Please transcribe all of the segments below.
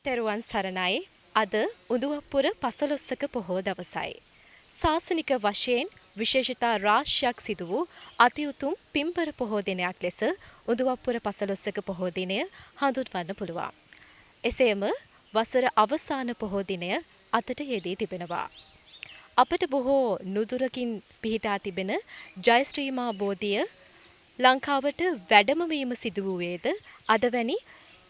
තෙරුවන් සරණයි. අද උඳුවප්පුර පසළොස්වක පොහෝ දවසයි. ශාසනික වශයෙන් විශේෂතා රාශියක් සිදු වූ අති උතුම් පින්බර පොහෝ දිනයක් ලෙස උඳුවප්පුර පසළොස්වක පොහෝ දිනය හඳුන්වන්න පුළුවන්. එසේම වසර අවසාන පොහෝ දිනය අතට යෙදී තිබෙනවා. අපට බොහෝ නුදුරකින් පිහිටා තිබෙන ජයශ්‍රීමා බෝධිය ලංකාවට වැඩම වීම සිදු වූයේද අද වැනි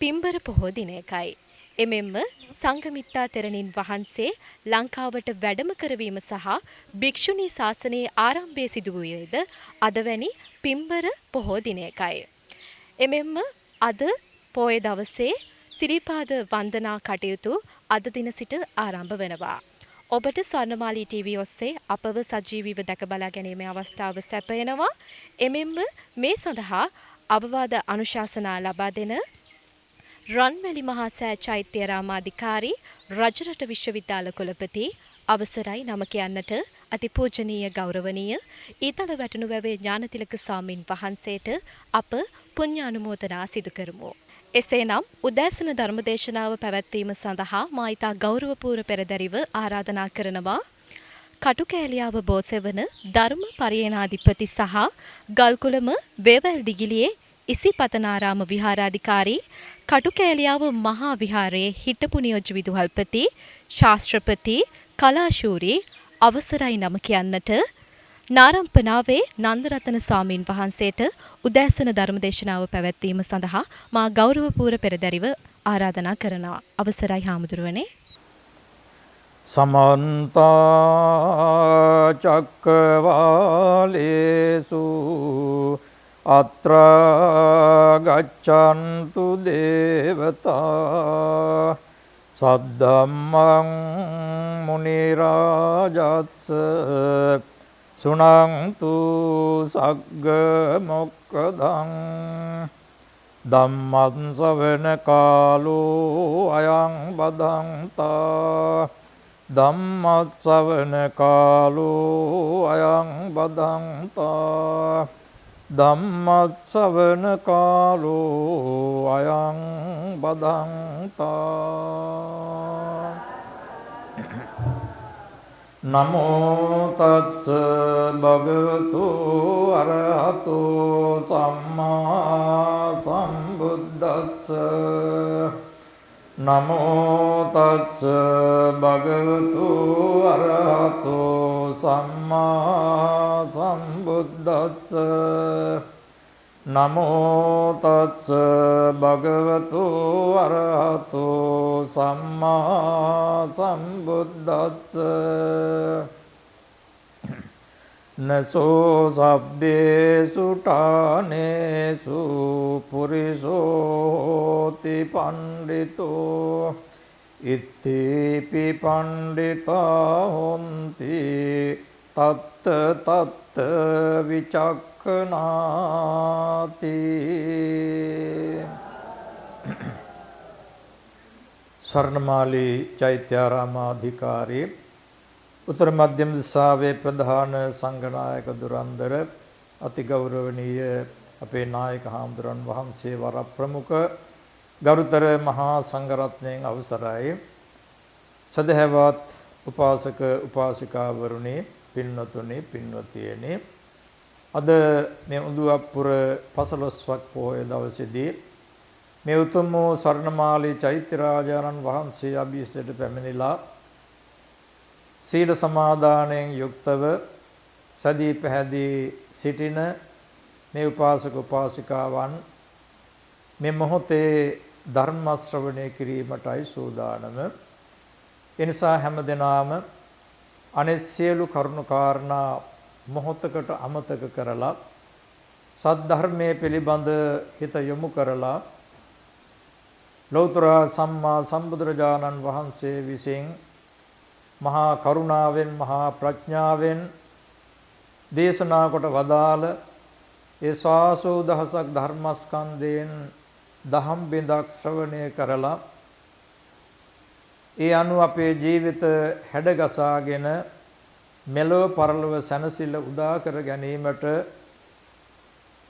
පින්බර පොහෝ දිනයකයි. එමෙන්ම සංඝමිත්තා තෙරණින් වහන්සේ ලංකාවට වැඩම කරවීම සහ භික්ෂුණී ශාසනයේ ආරම්භය සිදු වූයේද අද වැනි පින්බර පොහෝ දිනයකයි. එමෙන්ම අද පොය දවසේ සිරිපාද වන්දනා කටයුතු අද දින සිට ආරම්භ වෙනවා. ඔබට ස්වර්ණමාලී ටීවී ඔස්සේ අපව සජීවීව දැක බලා ගැනීමේ අවස්ථාව සැපයනවා. එමෙන්ම මේ සඳහා අවවාද අනුශාසනා ලබා දෙන රන්මැලි මහා සෑ චෛත්‍යරාමාධිකාරී රජරට විශ්වවිද්‍යාල කුලපති අවසරයි නම කියන්නට අතිපූජනීය ගෞරවනීය ඊතල වැටුණුවැවේ ඥානතිලක ස්වාමින් වහන්සේට අප පුණ්‍යානුමෝදනා සිදු කරමු. එසේනම් උදෑසන ධර්මදේශනාව පැවැත්වීම සඳහා මා ඊතා ගෞරවපූර්ව පෙරදැරිව ආරාධනා කරනවා කටුකෑලියාව බෝසෙවන ධර්ම පරියනාධිපති සහ ගල්කුළම වේවැල් දිගිලියේ ඉසිපතනාරාම විහාරාධිකාරී කටුකෑලියාව මහා විහාරයේ හිටපු නියෝජ්‍ය විදුහල්පති ශාස්ත්‍රපති කලාශූරී අවසරයි නම කියන්නට නාරම්පනාවේ නන්දරතන ස්වාමීන් වහන්සේට උදෑසන ධර්මදේශනාව පැවැත්වීම සඳහා මා ගෞරවපූර්ව පෙරදැරිව ආරාධනා කරනවා. අවසරයි හාමුදුරුවනේ. සමන්ත චක්කවාලේසු අත්‍රා ගච්ඡන්තු දේවතා සද්ධම්මං මුනි රාජස්ස සුනන්තු සග්ග මොක්ඛදං ධම්මං ශ්‍රවණ කාලෝ අයං බදන්තා ධම්මං ශ්‍රවණ කාලෝ අයං බදන්තා ධම්මං ශ්‍රවණ කාලෝ අයං බදන්තා නමෝ තස්ස භගවතු අරහතෝ සම්මා සම්බුද්දස්ස නමෝ තස්ස භගවතු අරහතෝ සම්මා සම්බුද්දස්ස නමෝ තස්ස භගවතු අරහතෝ සම්මා සම්බුද්දස්ස නසෝ සබ්බේසු ඨානේසු පුරිසෝති පණ්ඩිතෝ ඉත්තේපි පණ්ඩිතා හොන්ති තත්ත තත්ත විචක්ඛනාති. ස්වර්ණමාලී චෛත්‍යාරාමාධිකාරී උත්තර මධ්‍යම දිසාවේ ප්‍රධාන සංඝනායක දුරන්දර අතිගෞරවනීය අපේ නායක හාමුදුරන් වහන්සේ වර ප්‍රමුඛ ගරුතර මහා සංඝරත්නයන් අවසරයි සදහැවත් උපාසක උපාසිකාවරුනි පින්වතුනි පින්වතියනි අද මේ උඳුවප්පුර පසළොස්වක් පොහොය දවසේදී මේ උතුම් වූ ස්වර්ණමාලී චෛත්‍ය රාජානන් වහන්සේ අභිෂේකයට පැමිණිලා සීල සමාදානයෙන් යුක්තව සදී පැහැදී සිටින මේ උපාසක උපාසිකාවන් මේ මොහොතේ ධර්ම ශ්‍රවණය කිරීමටයි සූදානම. එනිසා හැමදෙනාම අනෙක් සියලු කරුණු කාරණා මොහොතකට අමතක කරලා සද්ධර්මයේ පිළිබඳ හිත යොමු කරලා ලෞතර සම්මා සම්බුදුරජාණන් වහන්සේ විසින් මහා කරුණාවෙන් මහා ප්‍රඥාවෙන් දේශනා කොට වදාළ ඒ ස්වාසෝ දහසක් ධර්මස්කන්ධයෙන් දහම් බිඳක් ශ්‍රවණය කරලා ඒ අනුව අපේ ජීවිත හැඩගසාගෙන මෙලොව පරලොව සැනසෙල්ල උදා කර ගැනීමට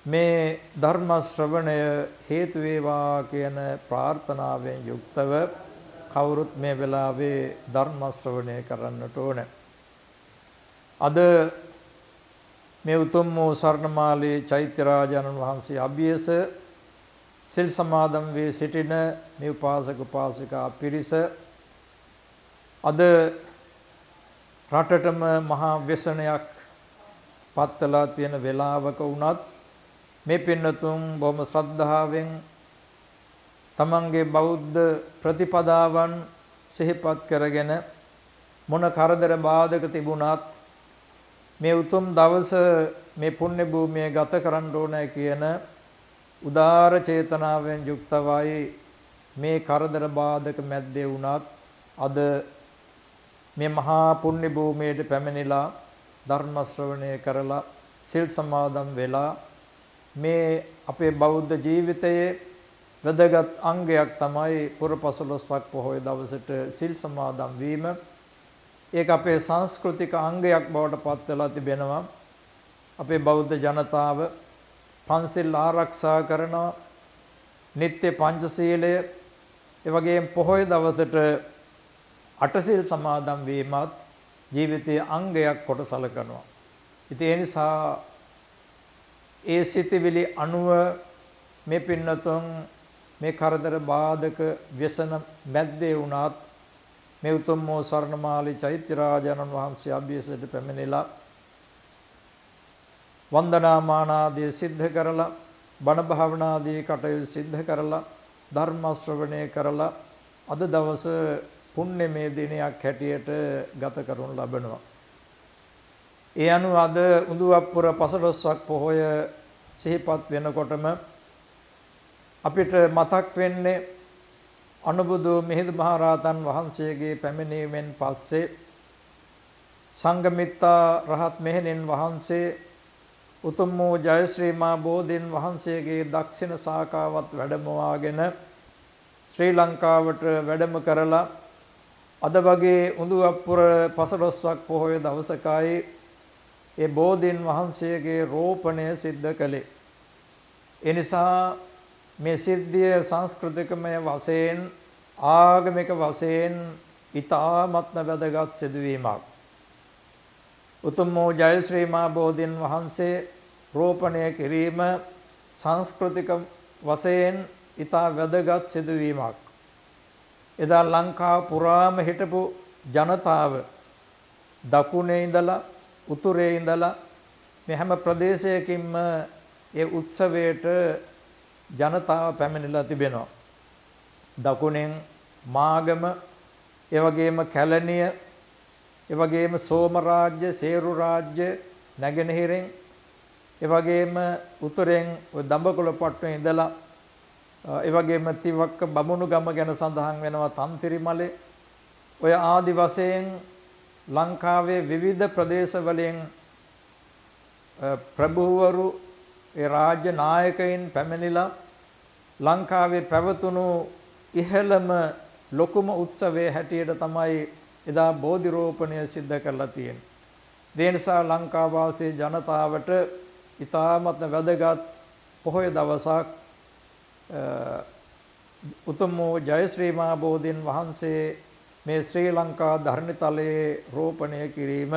මේ ධර්ම ශ්‍රවණය හේතු වේවා කියන ප්‍රාර්ථනාවෙන් යුක්තව කවුරුත් මේ වෙලාවේ ධර්ම ශ්‍රවණය කරන්නට ඕන. අද මේ උතුම් වූ ස්වර්ණමාලී චෛත්‍ය රාජානන් වහන්සේ අභියස සිල් සමාදන් වී සිටින මේ උපාසක උපාසිකා පිරිස අද රටටම මහා ව්‍යසනයක් පත්වලා තියෙන වෙලාවක වුණත් මේ පින්නතුන් බොහොම ශ්‍රද්ධාවෙන් තමන්ගේ බෞද්ධ ප්‍රතිපදාවන් සිහිපත් කරගෙන මොන කරදර බාධක තිබුණත් මේ උතුම් දවස මේ පුණ්‍ය භූමියේ ගත කරන්න ඕනේ කියන උදාර චේතනාවෙන් යුක්තවයි මේ කරදර බාධක මැද්දේ වුණත් අද මේ මහා පුණ්‍ය භූමියට පැමිණිලා ධර්ම ශ්‍රවණය කරලා සිල් සමාදන් වෙලා මේ අපේ බෞද්ධ ජීවිතයේ වැදගත් අංගයක් තමයි පුරපසළොස්වක් පොහොය දවසට සිල් සමාදන් වීම. ඒක අපේ සංස්කෘතික අංගයක් බවට පත් වෙලා තිබෙනවා. අපේ බෞද්ධ ජනතාව පන්සිල් ආරක්ෂා කරනවා. නිත්‍ය පංචශීලය ඒ වගේම පොහොය දවසට අටසිල් සමාදන් වීමත් ජීවිතයේ අංගයක් කොට සලකනවා. ඉතින් ඒ නිසා ඒ සිතිවිලි අනුව මේ පින්නතුන් මේ කරදර බාධක ව්‍යසන මැද්දේ වුණත් මේ උතුම් වූ ස්වර්ණමාලී චෛත්‍ය රාජානන් වහන්සේ අභියසයට පැමිණිලා වන්දනාමාන ආදී සිද්ධ කරලා බණ භාවනාදී කටයුතු සිද්ධ කරලා ධර්ම ශ්‍රවණය කරලා අද දවස පුණ්‍යමය දිනයක් හැටියට ගත කරනු ලබනවා. ඒ අනුව අද උඳුවප්පුර පසළොස්වක් පොහොය සිහිපත් වෙනකොටම අපිට මතක් වෙන්නේ අනුබුදු මිහිඳු මහරහතන් වහන්සේගේ පැමිණීමෙන් පස්සේ සංඝමිත්තා රහත් මෙහෙණින් වහන්සේ උතුම් වූ ජයශ්‍රී මා බෝධීන් වහන්සේගේ දක්ෂිණ ශාඛාවත් වැඩමවාගෙන ශ්‍රී ලංකාවට වැඩම කරලා අද වගේ උඳුවප්පුර පසළොස්වක් පොහොය දවසකයි ඒ බෝධීන් වහන්සේගේ රෝපණය සිද්ධ කළේ. ඒ නිසා මේ සිද්ධිය සංස්කෘතිකමය වශයෙන් ආගමික වශයෙන් ඉතාමත්ම වැදගත් සිදුවීමක්. උතුම් වූ ජයශ්‍රී මා බෝධීන් වහන්සේ රෝපණය කිරීම සංස්කෘතික වශයෙන් ඉතා වැදගත් සිදුවීමක්. එදා ලංකාව පුරාම හිටපු ජනතාව දකුණේ ඉඳලා උතුරේ ඉඳලා මේ හැම ප්‍රදේශයකින්ම ඒ උත්සවයට ජනතාව පැමිණිලා තිබෙනවා. දකුණෙන් මාගම, ඒ වගේම කැලණිය, ඒ වගේම සෝම රාජ්‍ය, සේරු රාජ්‍ය, නැගෙනහිරෙන්, ඒ වගේම උතුරෙන් ඔය දඹකොළ පට්ටුවේ ඉඳලා ඒ වගේම තිවක්ක බමුණු ගම ගැන සඳහන් වෙනවා තන්තිරිමලේ. ඔය ආදි වශයෙන් ලංකාවේ විවිධ ප්‍රදේශවලින් ප්‍රභූවරු ඒ රාජ්‍ය නායකයින් පැමිණිලා ලංකාවේ පැවතුණු ඉහළම ලොකුම උත්සවයේ හැටියට තමයි එදා බෝධි රෝපණය සිද්ධ කරලා තියෙන්නේ. ඒ නිසා ලංකා වාසී ජනතාවට ඉතාමත් වැදගත් පොහොය දවසක් උතුම් වූ ජයශ්‍රී මා බෝධීන් වහන්සේ මේ ශ්‍රී ලංකා ධර්ණිතලයේ රෝපණය කිරීම,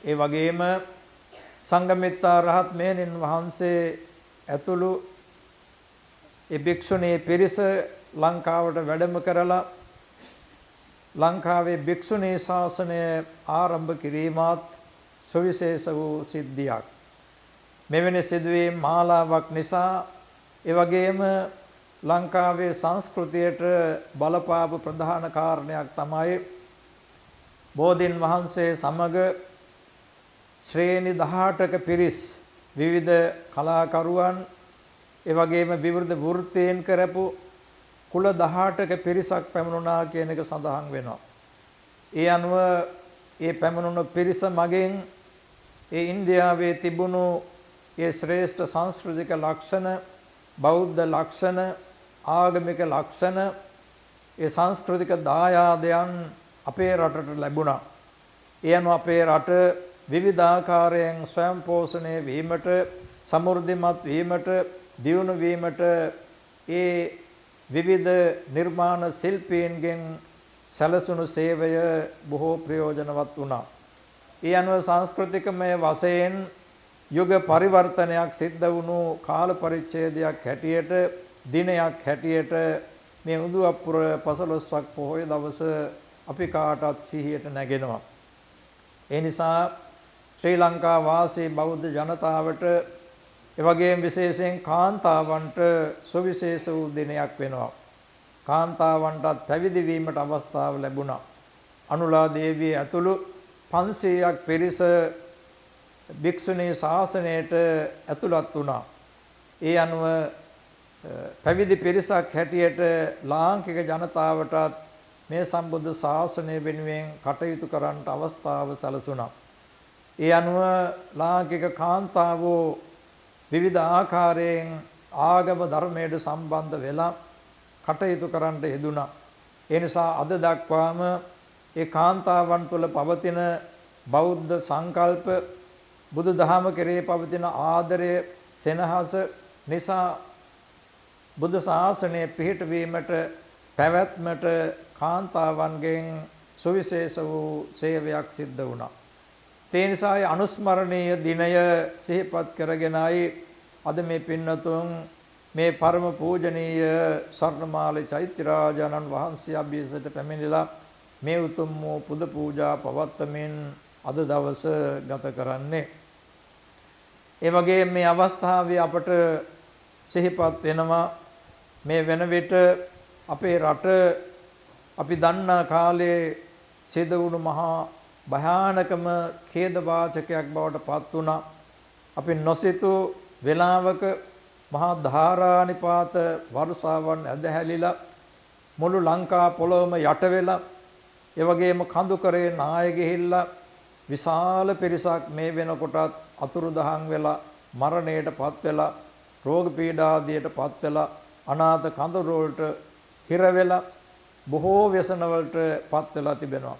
ඒ වගේම සංඝමිත්තා රහත් මෙහෙණින් වහන්සේ ඇතුළු ඒ භික්ෂුණී පිරිස ලංකාවට වැඩම කරලා ලංකාවේ භික්ෂුණී ශාසනය ආරම්භ කිරීමත් සුවිශේෂ වූ සිද්ධියක්. මෙවැනි සිදුවීම් මාලාවක් නිසා ඒ වගේම ලංකාවේ සංස්කෘතියට බලපාපු ප්‍රධාන කාරණයක් තමයි බෝධීන් වහන්සේ සමග ශ්‍රේණි 18ක පිරිස් විවිධ කලාකරුවන් ඒ වගේම විවිධ වෘත්තීන් කරපු කුල 18ක පිරිසක් පැමිණුණා කියන එක සඳහන් වෙනවා. ඒ අනුව ඒ පැමිණුණු පිරිස මගින් ඒ ඉන්දියාවේ තිබුණු ඒ ශ්‍රේෂ්ඨ සංස්කෘතික ලක්ෂණ, බෞද්ධ ලක්ෂණ, ආගමික ලක්ෂණ, ඒ සංස්කෘතික දායාදයන් අපේ රටට ලැබුණා. ඒ අනුව අපේ රට විවිධාකාරයෙන් ස්වයං පෝෂණය වීමට, සමෘද්ධිමත් වීමට, දියුණු වීමට ඒ විවිධ නිර්මාණ ශිල්පීන්ගෙන් සැලසුණු සේවය බොහෝ ප්‍රයෝජනවත් වුණා. ඒ අනුව සංස්කෘතිකමය වශයෙන් යුග පරිවර්තනයක් සිද්ධ වුණු කාල පරිච්ඡේදයක් හැටියට දිනයක් හැටියට මේ උඳුවප්පුර 15ක් පොහොය දවස අපි කාටත් සිහියට නැගෙනවා. ඒ නිසා ශ්‍රී ලංකා වාසී බෞද්ධ ජනතාවට එවැගේම විශේෂයෙන් කාන්තාවන්ට සුවිශේෂ වූ දිනයක් වෙනවා. කාන්තාවන්ටත් පැවිදි වීමට අවස්ථාව ලැබුණා. අනුලා දේවිය ඇතුළු 500ක් පිරිස භික්ෂුණී ශාසනයට ඇතුළත් වුණා. ඒ අනුව පැවිදි පිරිසක් හැටියට ලාංකික ජනතාවටත් මේ සම්බුද්ධ ශාසනය වෙනුවෙන් කටයුතු කරන්නට අවස්ථාව සැලසුණා. ඒ අනුව ලාංකික කාන්තාවෝ විවිධ ආකාරයෙන් ආගම ධර්මයට සම්බන්ධ වෙලා කටයුතු කරන්නට යෙදුණා. ඒ නිසා අද දක්වාම ඒ කාන්තාවන් තුළ පවතින බෞද්ධ සංකල්ප බුදු දහම කෙරෙහි පවතින ආදරය සෙනහස නිසා බුද්ධ ශාසනය පිහිටවීමට පැවැත්මට කාන්තාවන්ගෙන් සුවිශේෂ වූ සේවයක් සිද්ධ වුණා. ඒ නිසා අනුස්මරණීය දිනය සිහිපත් කරගෙනයි අද මේ පින්නතුන් මේ පරම පූජනීය ස්වර්ණමාලි චෛත්‍යරාජානන් වහන්සේ අභියසට පැමිණිලා මේ උතුම් වූ පුද පූජා පවත්වමින් අද දවස ගත කරන්නේ. ඒ වගේම මේ අවස්ථාවේ අපට සිහිපත් වෙනවා මේ වෙන විට අපේ රට අපි දන්නා කාලේ සිදු වුණු මහා භයානකම ඛේදවාචකයක් බවට පත් වුණා. අපි නොසිතූ වේලාවක මහා ධාරානිපාත වර්ෂාවන් ඇදහැලිලා මුළු ලංකා පොළොවම යට වෙලා ඒ වගේම කඳුකරේ නාය ගිහිල්ලා විශාල පිරිසක් මේ වෙනකොටත් අතුරුදහන් වෙලා මරණයටපත් වෙලා රෝග පීඩා ආදියටපත් වෙලා අනාථ කඳුරු වලට හිර වෙලා බොහෝ ව්‍යසන වලටපත් වෙලා තිබෙනවා.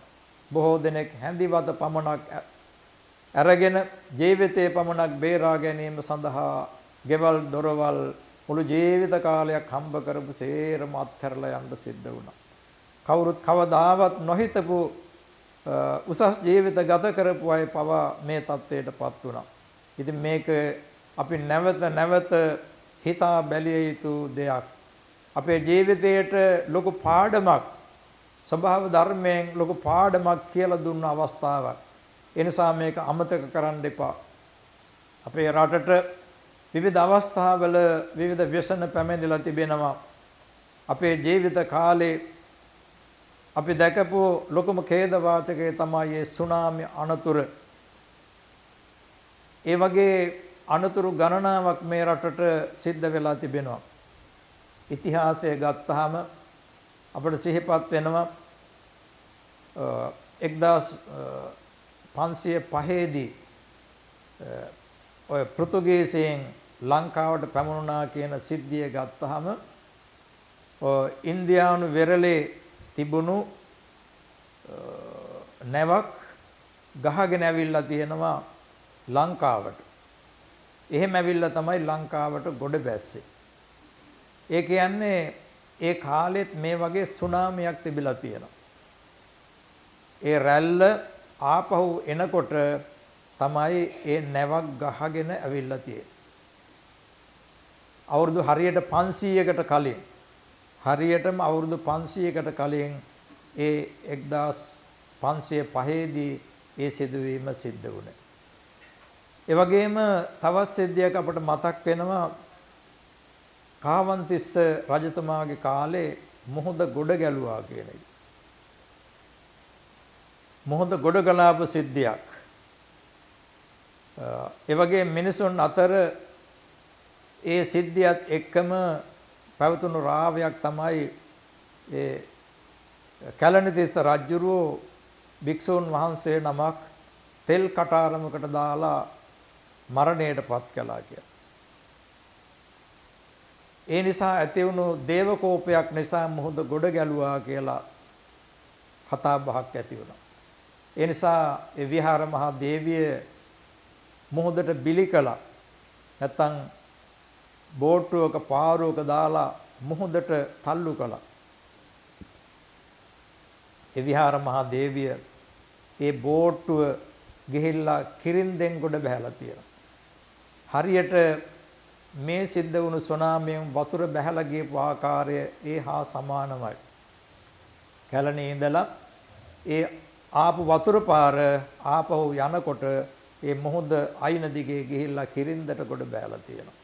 බොහෝ දෙනෙක් හැඳිවත පමණක් අරගෙන ජීවිතේ පමණක් බේරා ගැනීම සඳහා ගෙවල් දොරවල් මුළු ජීවිත කාලයක් හම්බ කරපු සේරම අත්හැරලා යන්න සිද්ධ වුණා. කවුරුත් කවදාවත් නොහිතපු උසස් ජීවිත ගත කරපු අය පවා මේ තත්ත්වයටපත් වුණා. ඉතින් මේක අපි නැවත හිතා බැලිය යුතු දෙයක්. අපේ ජීවිතයට ලොකු පාඩමක් ස්වභාව ධර්මයෙන් ලොකු පාඩමක් කියලා දුන්න අවස්ථාවක්. ඒ නිසා මේක අමතක කරන්න එපා. අපේ රටට විවිධ අවස්ථාවල විවිධ ව්‍යසන පැමිණිලා තිබෙනවා. අපේ ජීවිත කාලේ අපි දැකපු ලොකුම ඛේදවාචකය තමයි මේ සුනාමි අනතුර. ඒ වගේ අනතුරු ගණනාවක් මේ රටට සිද්ධ වෙලා තිබෙනවා. ඉතිහාසය ගත්තාම අපිට සිහිපත් වෙනවා 1505 දී ඔය පෘතුගීසීන් ලංකාවට පැමුණා කියන සිද්ධිය ගත්තාම ඉන්දියානු වෙරළේ තිබුණු නැවක් ගහගෙන ඇවිල්ලා තියෙනවා ලංකාවට. එහෙම ඇවිල්ලා තමයි ලංකාවට ගොඩ බැස්සේ. ඒ කියන්නේ ඒ කාලෙත් මේ වගේ සුනාමියක් තිබිලා තියෙනවා. ඒ රැල්ල ආපහු එනකොට තමයි ඒ නැවක් ගහගෙන ඇවිල්ලා තියෙන්නේ. අවුරුදු හරියට 500කට කලින් හරියටම අවුරුදු 500කට කලින් ඒ 1505 දී ඒ සිදුවීම සිද්ධ වුණා. ඒ වගේම තවත් සිද්ධියක් අපට මතක් වෙනවා කාවන්තිස්ස රජතුමාගේ කාලේ මොහොත ගොඩ ගැලුවා කියන එක. මොහොත ගොඩ ගලාපු සිද්ධියක්. ඒ වගේ මිනිසුන් අතර ඒ සිද්ධියත් එක්කම පැවතුණු රාවයක් තමයි ඒ කැලණිතිස්ස රජුරෝ භික්ෂූන් වහන්සේ නමක් තෙල් කටාරමකට දාලා මරණයටපත් කළා කියලා. ඒ නිසා ඇති වුණු දේවකෝපයක් නිසා මොහොත ගොඩ ගැලුවා කියලා කතා බහක් ඇති වුණා. ඒ නිසා ඒ විහාර මහා දේවිය මොහොතට බිලි කළා. නැත්තම් බෝට්ටුවක පාරුවක දාලා මුහුදට තල්ලු කළා. ඒ විහාර මහා දේවිය ඒ බෝට්ටුව ගිහිල්ලා කිරින්දෙන් ගොඩ බහැලා තියෙනවා. හරියට මේ සිද්ධ වුණු සුනාමියෙන් වතුර බහැලා ගියපු ආකාරය ඒ හා සමානමයි. කැලණේ ඉඳලා ඒ ආපු වතුර පාර ආපහු යනකොට ඒ මොහොත අයින දිගේ ගිහිල්ලා කිරින්දට ගොඩ බෑලා තියෙනවා.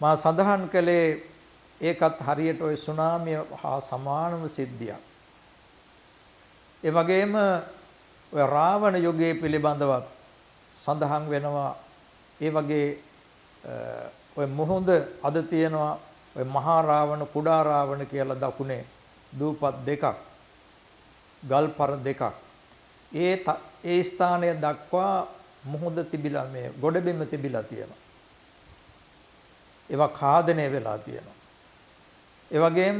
මා සඳහන් කළේ ඒකත් හරියට ওই සුනාමිය හා සමානම සිද්ධියක්. ඒ වගේම ඔය රාවණ යුගයේ පිළිබඳවත් සඳහන් වෙනවා. ඒ වගේ ඔය මොහොත අද තියෙනවා ඔය මහා රාවණ කුඩා රාවණ කියලා දකුණේ දූපත් දෙකක් ගල්පර දෙකක් ඒ ස්ථානය දක්වා මුහුද තිබිලා මේ ගොඩබිම තිබිලා තියෙනවා. ඒවා ඛාදනය වෙලා තියෙනවා. ඒ වගේම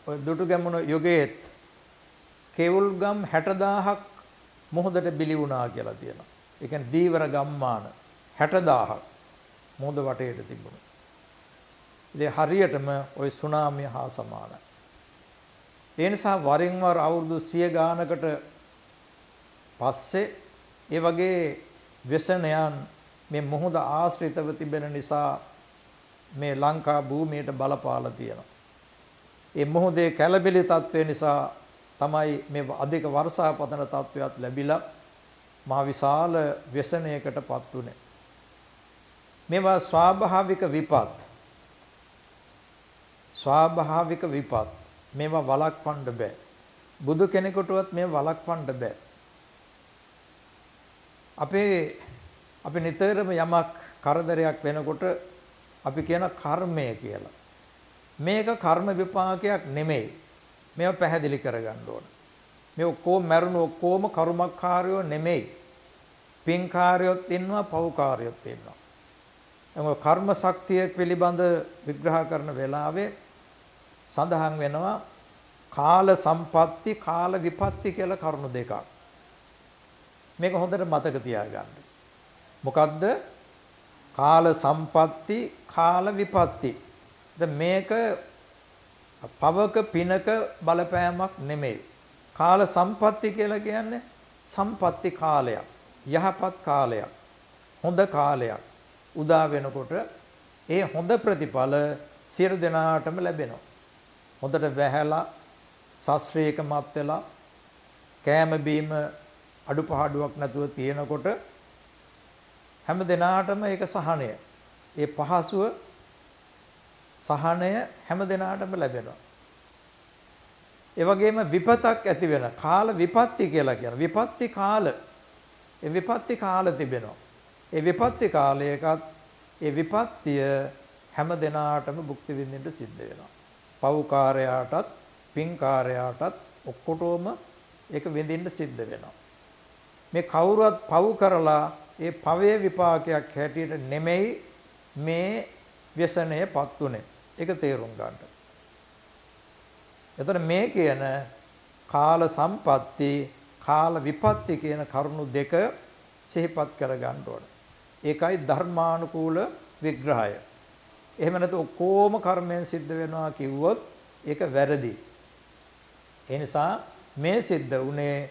ඔය දුටුගැමුණු යුගයේත් කෙවුල්ගම් 60000ක් මුහුදට බිලි වුණා කියලා තියෙනවා. ඒ කියන්නේ දීවර ගම්මාන 60000ක් මුහුද වටේට තිබුණා. ඉතින් හරියටම ওই සුනාමිය හා සමානයි. ඒ නිසා වරින් වර අවුරුදු 100 ගානකට පස්සේ ඒ වගේ ව්‍යසනයන් මේ මුහුද ආශ්‍රිතව තිබෙන නිසා මේ ලංකා භූමියට බලපාලා තියෙනවා. ඒ මුහුදේ කැළඹිලි තත්ත්වය නිසා තමයි මේ අධික වර්ෂාපතන තත්ත්වයක් ලැබිලා මහ විශාල ව්‍යසනයකටපත් උනේ. මේවා ස්වාභාවික විපත්. ස්වාභාවික විපත්. මේවා වළක්වන්න බෑ. බුදු කෙනෙකුටවත් මේ වළක්වන්න බෑ. අපි නිතරම යමක් කරදරයක් වෙනකොට අපි කියන කර්මය කියලා. මේක කර්ම විපාකයක් නෙමෙයි. මේව පැහැදිලි කරගන්න ඕන. මේ ඔක්කොම මරුණු ඔක්කොම කර්මකාරයෝ නෙමෙයි. පින්කාරයොත් ඉන්නවා පව්කාරයොත් ඉන්නවා. එම කර්ම ශක්තිය පිළිබඳ විග්‍රහ කරන වෙලාවේ සඳහන් වෙනවා කාල සම්පatti කාල විපatti කියලා කරුණු දෙකක්. මේක හොඳට මතක තියාගන්න. මොකද්ද? කාල සම්පatti කාල විපatti. මේක පවක පිනක බලපෑමක් නෙමෙයි. කාල සම්පatti කියලා කියන්නේ සම්පatti කාලයක්. යහපත් කාලයක්. හොඳ කාලයක්. උදා වෙනකොට ඒ හොඳ ප්‍රතිඵල සියලු දෙනාටම ලැබෙනවා. හොඳට වැහැලා ශාස්ත්‍රීයකමත් වෙලා කෑම බීම අඩුපහඩුවක් නැතුව තියෙනකොට හැම දිනාටම ඒක සහනය. ඒ පහසුව සහනය හැම දිනාටම ලැබෙනවා. ඒ වගේම විපතක් ඇති වෙන කාල විපත්ති කියලා කියන විපත්ති කාල. ඒ විපත්ති කාල තිබෙනවා. ඒ විපත්ති කාලයකත් ඒ විපත්තිය හැම දිනාටම භුක්ති විඳින්න සිද්ධ වෙනවා. පව්කාරයාටත් පින්කාරයාටත් ඔක්කොටම ඒක විඳින්න සිද්ධ වෙනවා. මේ කවුරුවත් පව් කරලා ඒ පවයේ විපාකයක් හැටියට නෙමෙයි මේ ව්‍යසනයපත් උනේ. ඒක තේරුම් ගන්න. එතකොට මේ කියන කාල සම්පatti කාල විපatti කියන කරුණු දෙක සිහිපත් කර ගන්න ඕන. ඒකයි ධර්මානුකූල විග්‍රහය. එහෙම නැත්නම් ඔක්කොම කර්මයෙන් සිද්ධ වෙනවා කිව්වොත් ඒක වැරදි. ඒ නිසා මේ සිද්ධ උනේ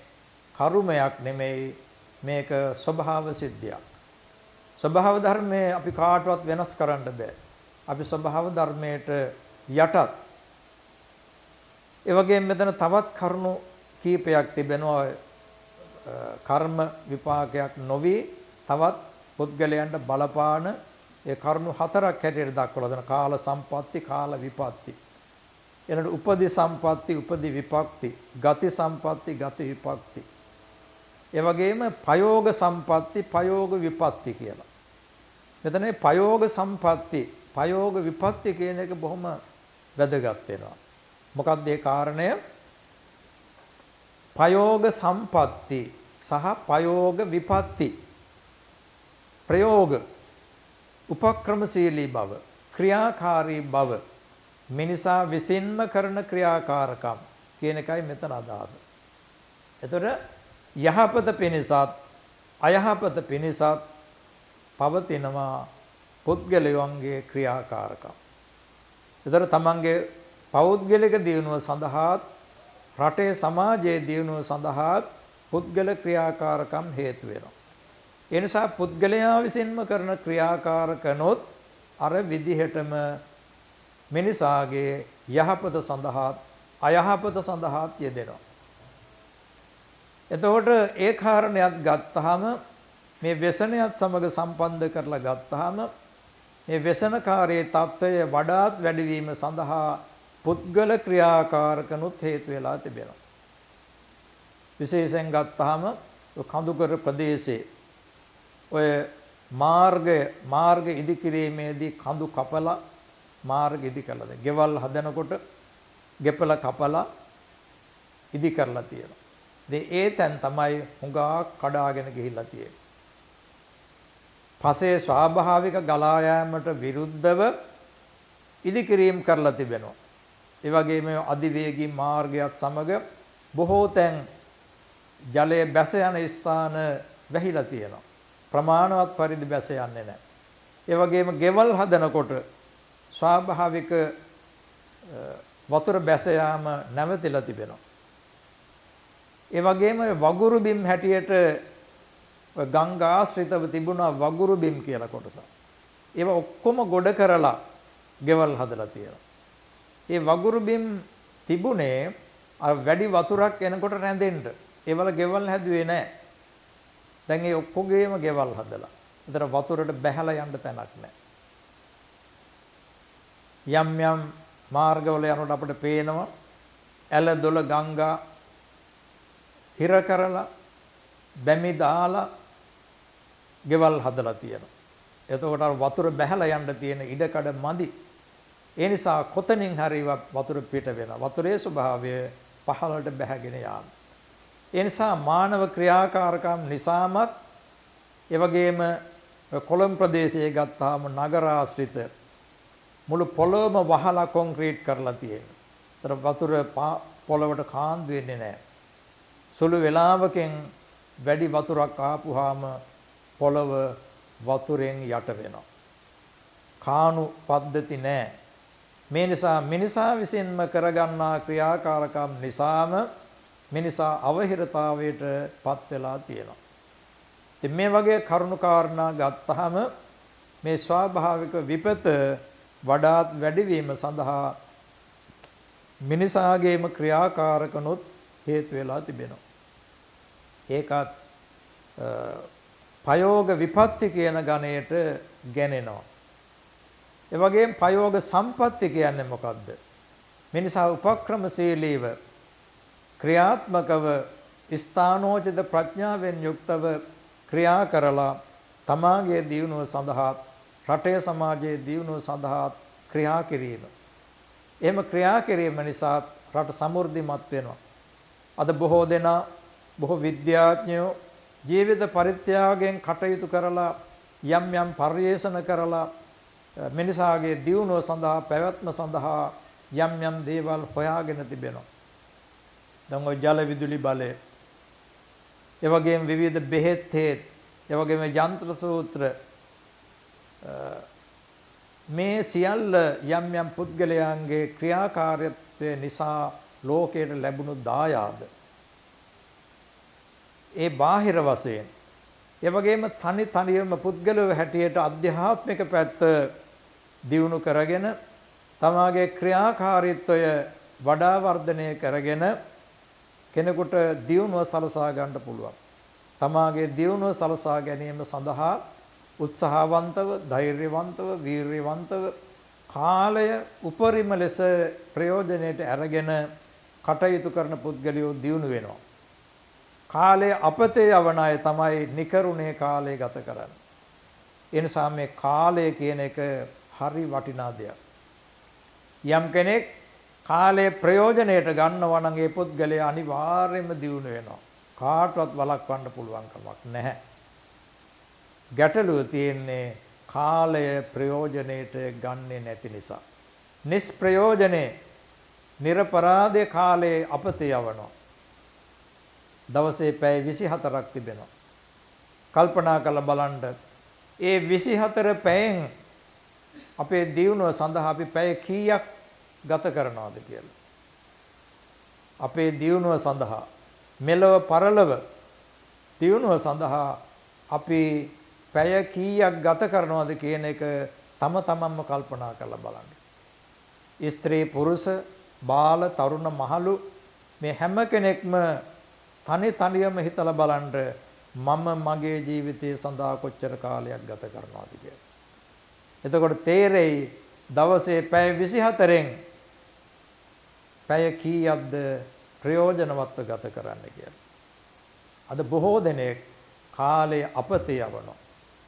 කර්මයක් නෙමෙයි මේක ස්වභාව සිද්ධියක්. ස්වභාව ධර්මයේ අපි කාටවත් වෙනස් කරන්න බෑ. අපි ස්වභාව ධර්මයට යටත්. ඒ වගේම මෙතන තවත් කරුණු කීපයක් තිබෙනවා. කර්ම විපාකයක් නොවි තවත් පුද්ගලයන්ට බලපාන ඒ කරුණු හතරක් හැටියට දක්වලා දෙන කාල සම්පatti කාල විපatti. එනට උපදි සම්පatti උපදි විපක්ති, ගති සම්පatti ගති විපක්ති. ඒ වගේම පයෝග සම්පatti පයෝග විපatti කියලා. මෙතන මේ පයෝග සම්පatti පයෝග විපatti කියන එක බොහොම වැදගත් වෙනවා. මොකක්ද ඒ කාරණය? පයෝග සම්පatti සහ පයෝග විපatti. ප්‍රයෝග උපක්‍රමශීලී බව, ක්‍රියාකාරී බව, මිනිසා විසින්ම කරන ක්‍රියාකාරකම් කියන එකයි මෙතන අදහස. එතකොට යහපත පිණිසත් අයහපත පිණිසත් පවතිනවා පුද්ගලයන්ගේ ක්‍රියාකාරකම්. ඒතර තමන්ගේ පෞද්ගලික දියුණුව සඳහා රටේ සමාජයේ දියුණුව සඳහා පුද්ගල ක්‍රියාකාරකම් හේතු වෙනවා. ඒ නිසා පුද්ගලයා විසින්ම කරන ක්‍රියාකාරකනොත් අර විදිහටම මිනිසාගේ යහපත සඳහා අයහපත සඳහා යෙදෙනවා. එතකොට ඒ කාරණයක් ගත්තාම මේ व्यसනයත් සමග සම්බන්ධ කරලා ගත්තාම මේ व्यसनකාරී తত্ত্বය වඩාත් වැඩි වීම සඳහා පුද්ගල ක්‍රියාකාරකනුත් හේතු වෙලා තිබෙනවා. විශේෂයෙන් ගත්තාම කඳුකර ප්‍රදේශයේ ඔය මාර්ග ඉදිකිරීමේදී කඳු කපලා මාර්ග ඉදි කළාද? ගෙවල් හදනකොට ගෙපල කපලා ඉදි කරලා තියෙනවා. ඒ තැන් තමයි හුඟා කඩාගෙන ගිහිල්ලා තියෙන්නේ. පසේ ස්වාභාවික ගලා යාමට විරුද්ධව ඉදිකිරීම කරලා තිබෙනවා. ඒ වගේම අධිවේගී මාර්ගයත් සමග බොහෝ තැන් ජලයේ බැස යන ස්ථාන වැහිලා තියෙනවා. ප්‍රමාණවත් පරිදි බැස යන්නේ නැහැ. ඒ වගේම ගෙවල් හදනකොට ස්වාභාවික වතුර බැස යාම නැවතිලා තිබෙනවා. ඒ වගේම වගුරු බිම් හැටියට ගංගා ආශ්‍රිතව තිබුණා වගුරු බිම් කියලා කොටස. ඒවා ඔක්කොම ගොඩ කරලා ගෙවල් හදලා තියෙනවා. ඒ වගුරු බිම් තිබුණේ අර වැඩි වතුරක් එනකොට රැඳෙන්න. ඒවල ගෙවල් හැදුවේ නැහැ. දැන් ඒ ඔක්කොගේම ගෙවල් හදලා. ඒතර වතුරට බැහැලා යන්න තැනක් නැහැ. යම් යම් මාර්ගවල යනකොට අපිට පේනවා ඇල දොළ ගංගා හිර කරලා බැමි දාලා ගෙවල් හදලා තියෙනවා. එතකොට අර වතුර බැහැලා යන්න තියෙන ඉඩකඩ මදි. ඒ නිසා කොතනින් හරි වතුර පිට වෙනවා. වතුරේ ස්වභාවය පහළට බැහැගෙන යාම. ඒ නිසා මානව ක්‍රියාකාරකම් නිසාමත් ඒ වගේම කොළඹ ප්‍රදේශයේ ගත්තාම නගරාශ්‍රිත මුළු පොළොවම වහලා කොන්ක්‍රීට් කරලා තියෙනවා. ඒතර වතුර පොළොවට කාන්දු වෙන්නේ නැහැ. සුළු වේලාවකින් වැඩි වතුරක් ආපුවාම පොළොව වතුරෙන් යට වෙනවා. කාණු පද්ධති නැහැ. මේ නිසා මිනිසා විසින්ම කරගන්නා ක්‍රියාකාරකම් නිසාම මිනිසා අවහිරතාවයට පත් වෙලා තියෙනවා. ඉතින් මේ වගේ කරුණු කාරණා ගත්තාම මේ ස්වාභාවික විපත වඩාත් වැඩි වීම සඳහා මිනිසාගේම ක්‍රියාකාරකනොත් හේතු වෙලා තිබෙනවා. ඒකත් පයෝග විපත්ති කියන ගණයට ගැනෙනවා. ඒ වගේම පයෝග සම්පatti කියන්නේ මොකද්ද? මිනිසා උපක්‍රමශීලීව ක්‍රියාත්මකව ස්ථානෝචිත ප්‍රඥාවෙන් යුක්තව ක්‍රියා කරලා තමාගේ දියුණුව සඳහා රටේ සමාජයේ දියුණුව සඳහා ක්‍රියා කිරීම. එහෙම ක්‍රියා කිරීම නිසා රට සමෘද්ධිමත් වෙනවා. අද බොහෝ දෙනා බොහෝ විද්‍යාඥයෝ ජීවිත පරිත්‍යාගයෙන් කටයුතු කරලා යම් යම් පරිශන කරලා මිනිසාගේ දියුණුව සඳහා පැවැත්ම සඳහා යම් යම් දේවල් හොයාගෙන තිබෙනවා. දැන් ඔය ජල විදුලි බලය, ඒ වගේම විවිධ බෙහෙත් හේත්, ඒ වගේම යන්ත්‍ර සූත්‍ර, මේ සියල්ල යම් යම් පුද්ගලයන්ගේ ක්‍රියාකාරීත්වය නිසා ලෝකයට ලැබුණු දායාද. ඒ බාහිර වශයෙන් ඒ වගේම තනියම පුද්ගලව හැටියට අධ්‍යාත්මික පැත්ත දියුණු කරගෙන තමාගේ ක්‍රියාකාරීත්වය වඩා වර්ධනය කරගෙන කෙනෙකුට දියුණුව සලසා ගන්න පුළුවන්. තමාගේ දියුණුව සලසා ගැනීම සඳහා උත්සාහවන්තව, ධෛර්යවන්තව, වීරියවන්තව කාලය උපරිම ලෙස ප්‍රයෝජනයට අරගෙන කටයුතු කරන පුද්ගලයෝ දියුණු වෙනවා. කාලයේ අපතේ යවන අය තමයි නිකරුණේ කාලය ගත කරන්නේ. ඒ නිසා මේ කාලය කියන එක හරි වටිනා දෙයක්. යම් කෙනෙක් කාලයේ ප්‍රයෝජනයට ගන්නවා නම් ඒ පුද්ගලයා අනිවාර්යයෙන්ම දියුණු වෙනවා. කාටවත් වළක්වන්න පුළුවන් කමක් නැහැ. ගැටලුව තියෙන්නේ කාලය ප්‍රයෝජනයට ගන්නෙ නැති නිසා. නිෂ්ප්‍රයෝජනේ නිර්පරාදේ කාලයේ අපතේ යවනවා. දවසේ පැය 24ක් තිබෙනවා. කල්පනා කරලා බලන්න. ඒ 24 පැයෙන් අපේ දියුණුව සඳහා අපි පැය කීයක් ගත කරනවාද කියලා. අපේ දියුණුව සඳහා මෙලව පරලව දියුණුව සඳහා අපි පැය කීයක් ගත කරනවද කියන එක තම තමන්ම කල්පනා කරලා බලන්න. ස්ත්‍රී පුරුෂ බාල තරුණ මහලු මේ හැම කෙනෙක්ම තනියම හිතලා බලන්න මම මගේ ජීවිතය සඳහා කොච්චර කාලයක් ගත කරනවද කියලා. එතකොට තේරෙයි දවසේ පැය 24න් පැය කීයක්ද ප්‍රයෝජනවත්ව ගත කරන්න කියලා. අද බොහෝ දෙනෙක් කාලේ අපතේ යවනවා.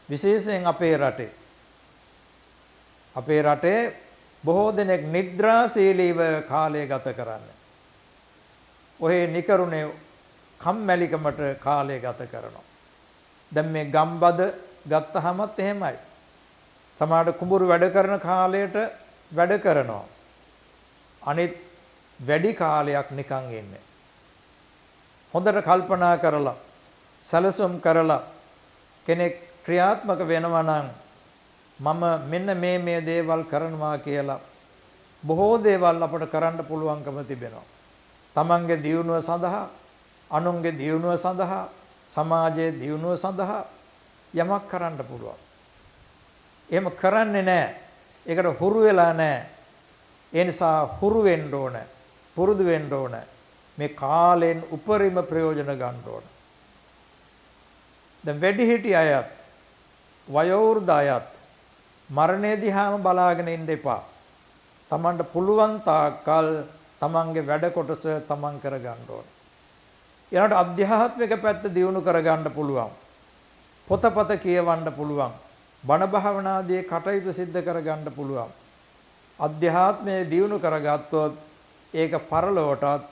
විශේෂයෙන් අපේ රටේ බොහෝ දෙනෙක් නිද්‍රාශීලීව කාලය ගත කරන්නේ. ඔහේ නිකරුණේ කම්මැලිකමට කාලය ගත කරනවා. දැන් මේ ගම්බද ගත්තහමත් එහෙමයි. තමාට කුඹුරු වැඩ කරන කාලයට වැඩ කරනවා. අනිත් වැඩි කාලයක් නිකන් ඉන්නේ. හොඳට කල්පනා කරලා සැලසුම් කරලා කෙනෙක් ක්‍රියාත්මක වෙනවා නම් මම මෙන්න මේ දේවල් කරනවා කියලා බොහෝ දේවල් අපට කරන්න පුළුවන්කම තිබෙනවා. තමන්ගේ දියුණුව සඳහා, අනුන්ගේ දියුණුව සඳහා, සමාජයේ දියුණුව සඳහා යමක් කරන්න පුළුවන්. එහෙම කරන්නේ නැහැ. ඒකට හුරු වෙලා නැහැ. ඒ නිසා හුරු වෙන්න ඕන. පුරුදු වෙන්න ඕන. මේ කාලෙන් උපරිම ප්‍රයෝජන ගන්න ඕන. දැන් වැඩිහිටි අයත් වයෝවෘද්ධ අයත් මරණය දිහාම බලාගෙන ඉන්න එපා. තමන්ට පුළුවන් තාක්කල් තමන්ගේ වැඩ කොටස තමන් කර ගන්න ඕන. ඊළඟට අධ්‍යාත්මික පැත්ත දියුණු කර ගන්න පුළුවන්. පොතපත කියවන්න පුළුවන්. බණ භාවනාදී කටයුතු සිද්ධ කර ගන්න පුළුවන්. අධ්‍යාත්මය දියුණු කරගත්තොත් ඒක පරලොවටත්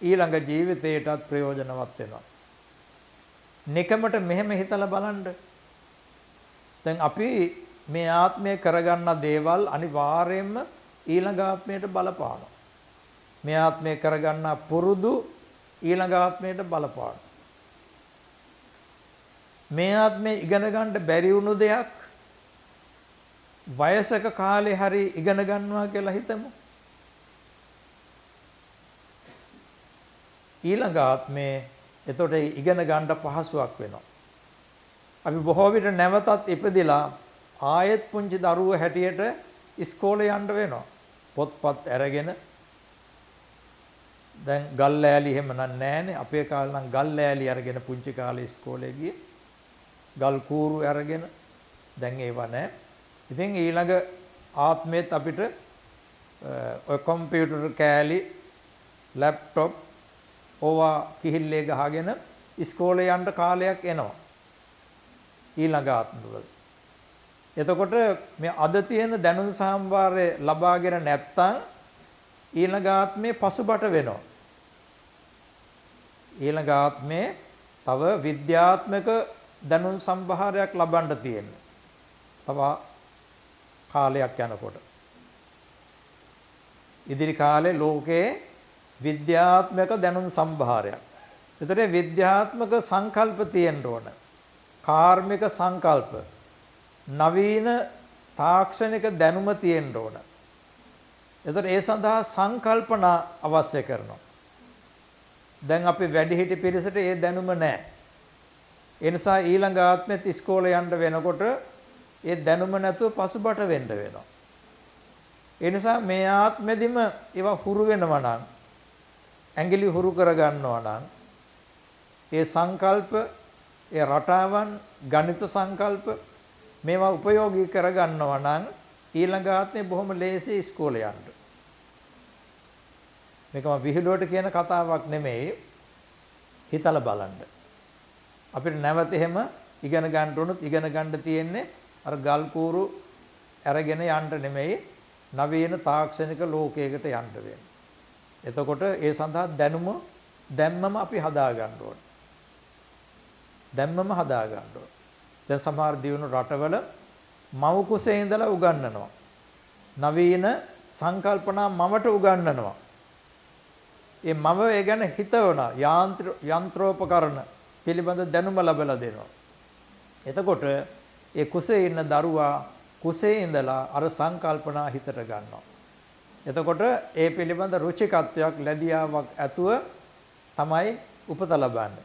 ඊළඟ ජීවිතයටත් ප්‍රයෝජනවත් වෙනවා. නිකමට මෙහෙම හිතලා බලන්න. දැන් අපි මේ ආත්මය කරගන්න දේවල් අනිවාර්යයෙන්ම ඊළඟ ආත්මයට බලපානවා. මේ ආත්මය කරගන්න පුරුදු ඊළඟ ආත්මයට බලපානවා. මේ ආත්මේ ඉගෙන ගන්න බැරි වුණු දෙයක් වයසක කාලේ හරි ඉගෙන ගන්නවා කියලා හිතමු. ඊළඟ ආත්මේ එතකොට ඉගෙන ගන්න පහසුවක් වෙනවා. අපි බොහෝ විට නැවතත් ඉපදිලා ආයෙත් පුංචි දරුවෝ හැටියට ඉස්කෝලේ යන්න වෙනවා. පොත්පත් අරගෙන දැන් ගල් ලෑලි එහෙම නෑනේ. අපේ කාලේ නම් ගල් ලෑලි අරගෙන පුංචි කාලේ ඉස්කෝලේ ගියේ. ගල් කූරු අරගෙන දැන් ඒව නෑ. ඉතින් ඊළඟ ආත්මෙත් අපිට ඔය කම්පියුටර් කෑලි ලැප්ටොප් ඕවා කිහිල්ලේ ගහගෙන ඉස්කෝලේ යන්න කාලයක් එනවා. ඊළඟ ආත්මවල. එතකොට මේ අද තියෙන දැනුම් සම්භාරය ලබාගෙන නැත්තම් ඊළඟ ආත්මේ පසුබට වෙනවා. ඊළඟ ආත්මේ තව විද්‍යාත්මක දැනුම් සම්භාරයක් ලබන්න තියෙනවා. තව කාලයක් යනකොට. ඉදිරි කාලේ ලෝකේ විද්‍යාත්මක දැනුම් සම්භාරයක්. ඒතරේ විද්‍යාත්මක සංකල්ප තියෙන්න ඕන. කාර්මික සංකල්ප. නවීන තාක්ෂණික දැනුම තියෙන්න ඕන. ඒතර ඒ සඳහා සංකල්පනා අවශ්‍ය කරනවා. දැන් අපි වැඩිහිටි පිරිසට ඒ දැනුම නැහැ. ඒ නිසා ඊළඟ ආත්මෙත් ඉස්කෝලේ යන්න වෙනකොට ඒ දැනුම නැතුව පසුබට වෙන්න වෙනවා. ඒ නිසා මේ ආත්මෙදිම ඒවා හුරු වෙනවා නම් ඇඟිලි හුරු කර ගන්නවා නම් ඒ සංකල්ප, ඒ රටාවන්, ගණිත සංකල්ප මේවා උපයෝගී කර ගන්නවා නම් ඊළඟ ආත්මේ බොහොම ලේසි ඉස්කෝලේ යන්න. මේකම විහිළුවට කියන කතාවක් නෙමෙයි. හිතලා බලන්න. අපිට නැවත එහෙම ඉගෙන ගන්න උනොත් ඉගෙන ගන්න තියෙන්නේ අර ගල් කූරු අරගෙන යන්න නෙමෙයි නවීන තාක්ෂණික ලෝකයකට යන්න වෙන්නේ. එතකොට ඒ සඳහා දැනුම දැම්මම අපි හදා ගන්න ඕනේ. දැම්මම හදා ගන්න ඕනේ. දැන් සමහර දියුණු රටවල මව් කුසේ ඉඳලා උගන්වනවා. නවීන සංකල්පනා මවට උගන්වනවා. ඒ මව ඒ ගැන හිතවන යන්ත්‍රෝපකරණ පිළිබඳ දැනුම ලැබලා දෙනවා. එතකොට ඒ කුසේ ඉන්න දරුවා කුසේ ඉඳලා අර සංකල්පනා හිතට ගන්නවා. එතකොට ඒ පිළිබඳ රුචිකත්වයක් ලැබියාවක් ඇතුව තමයි උපත ලබන්නේ.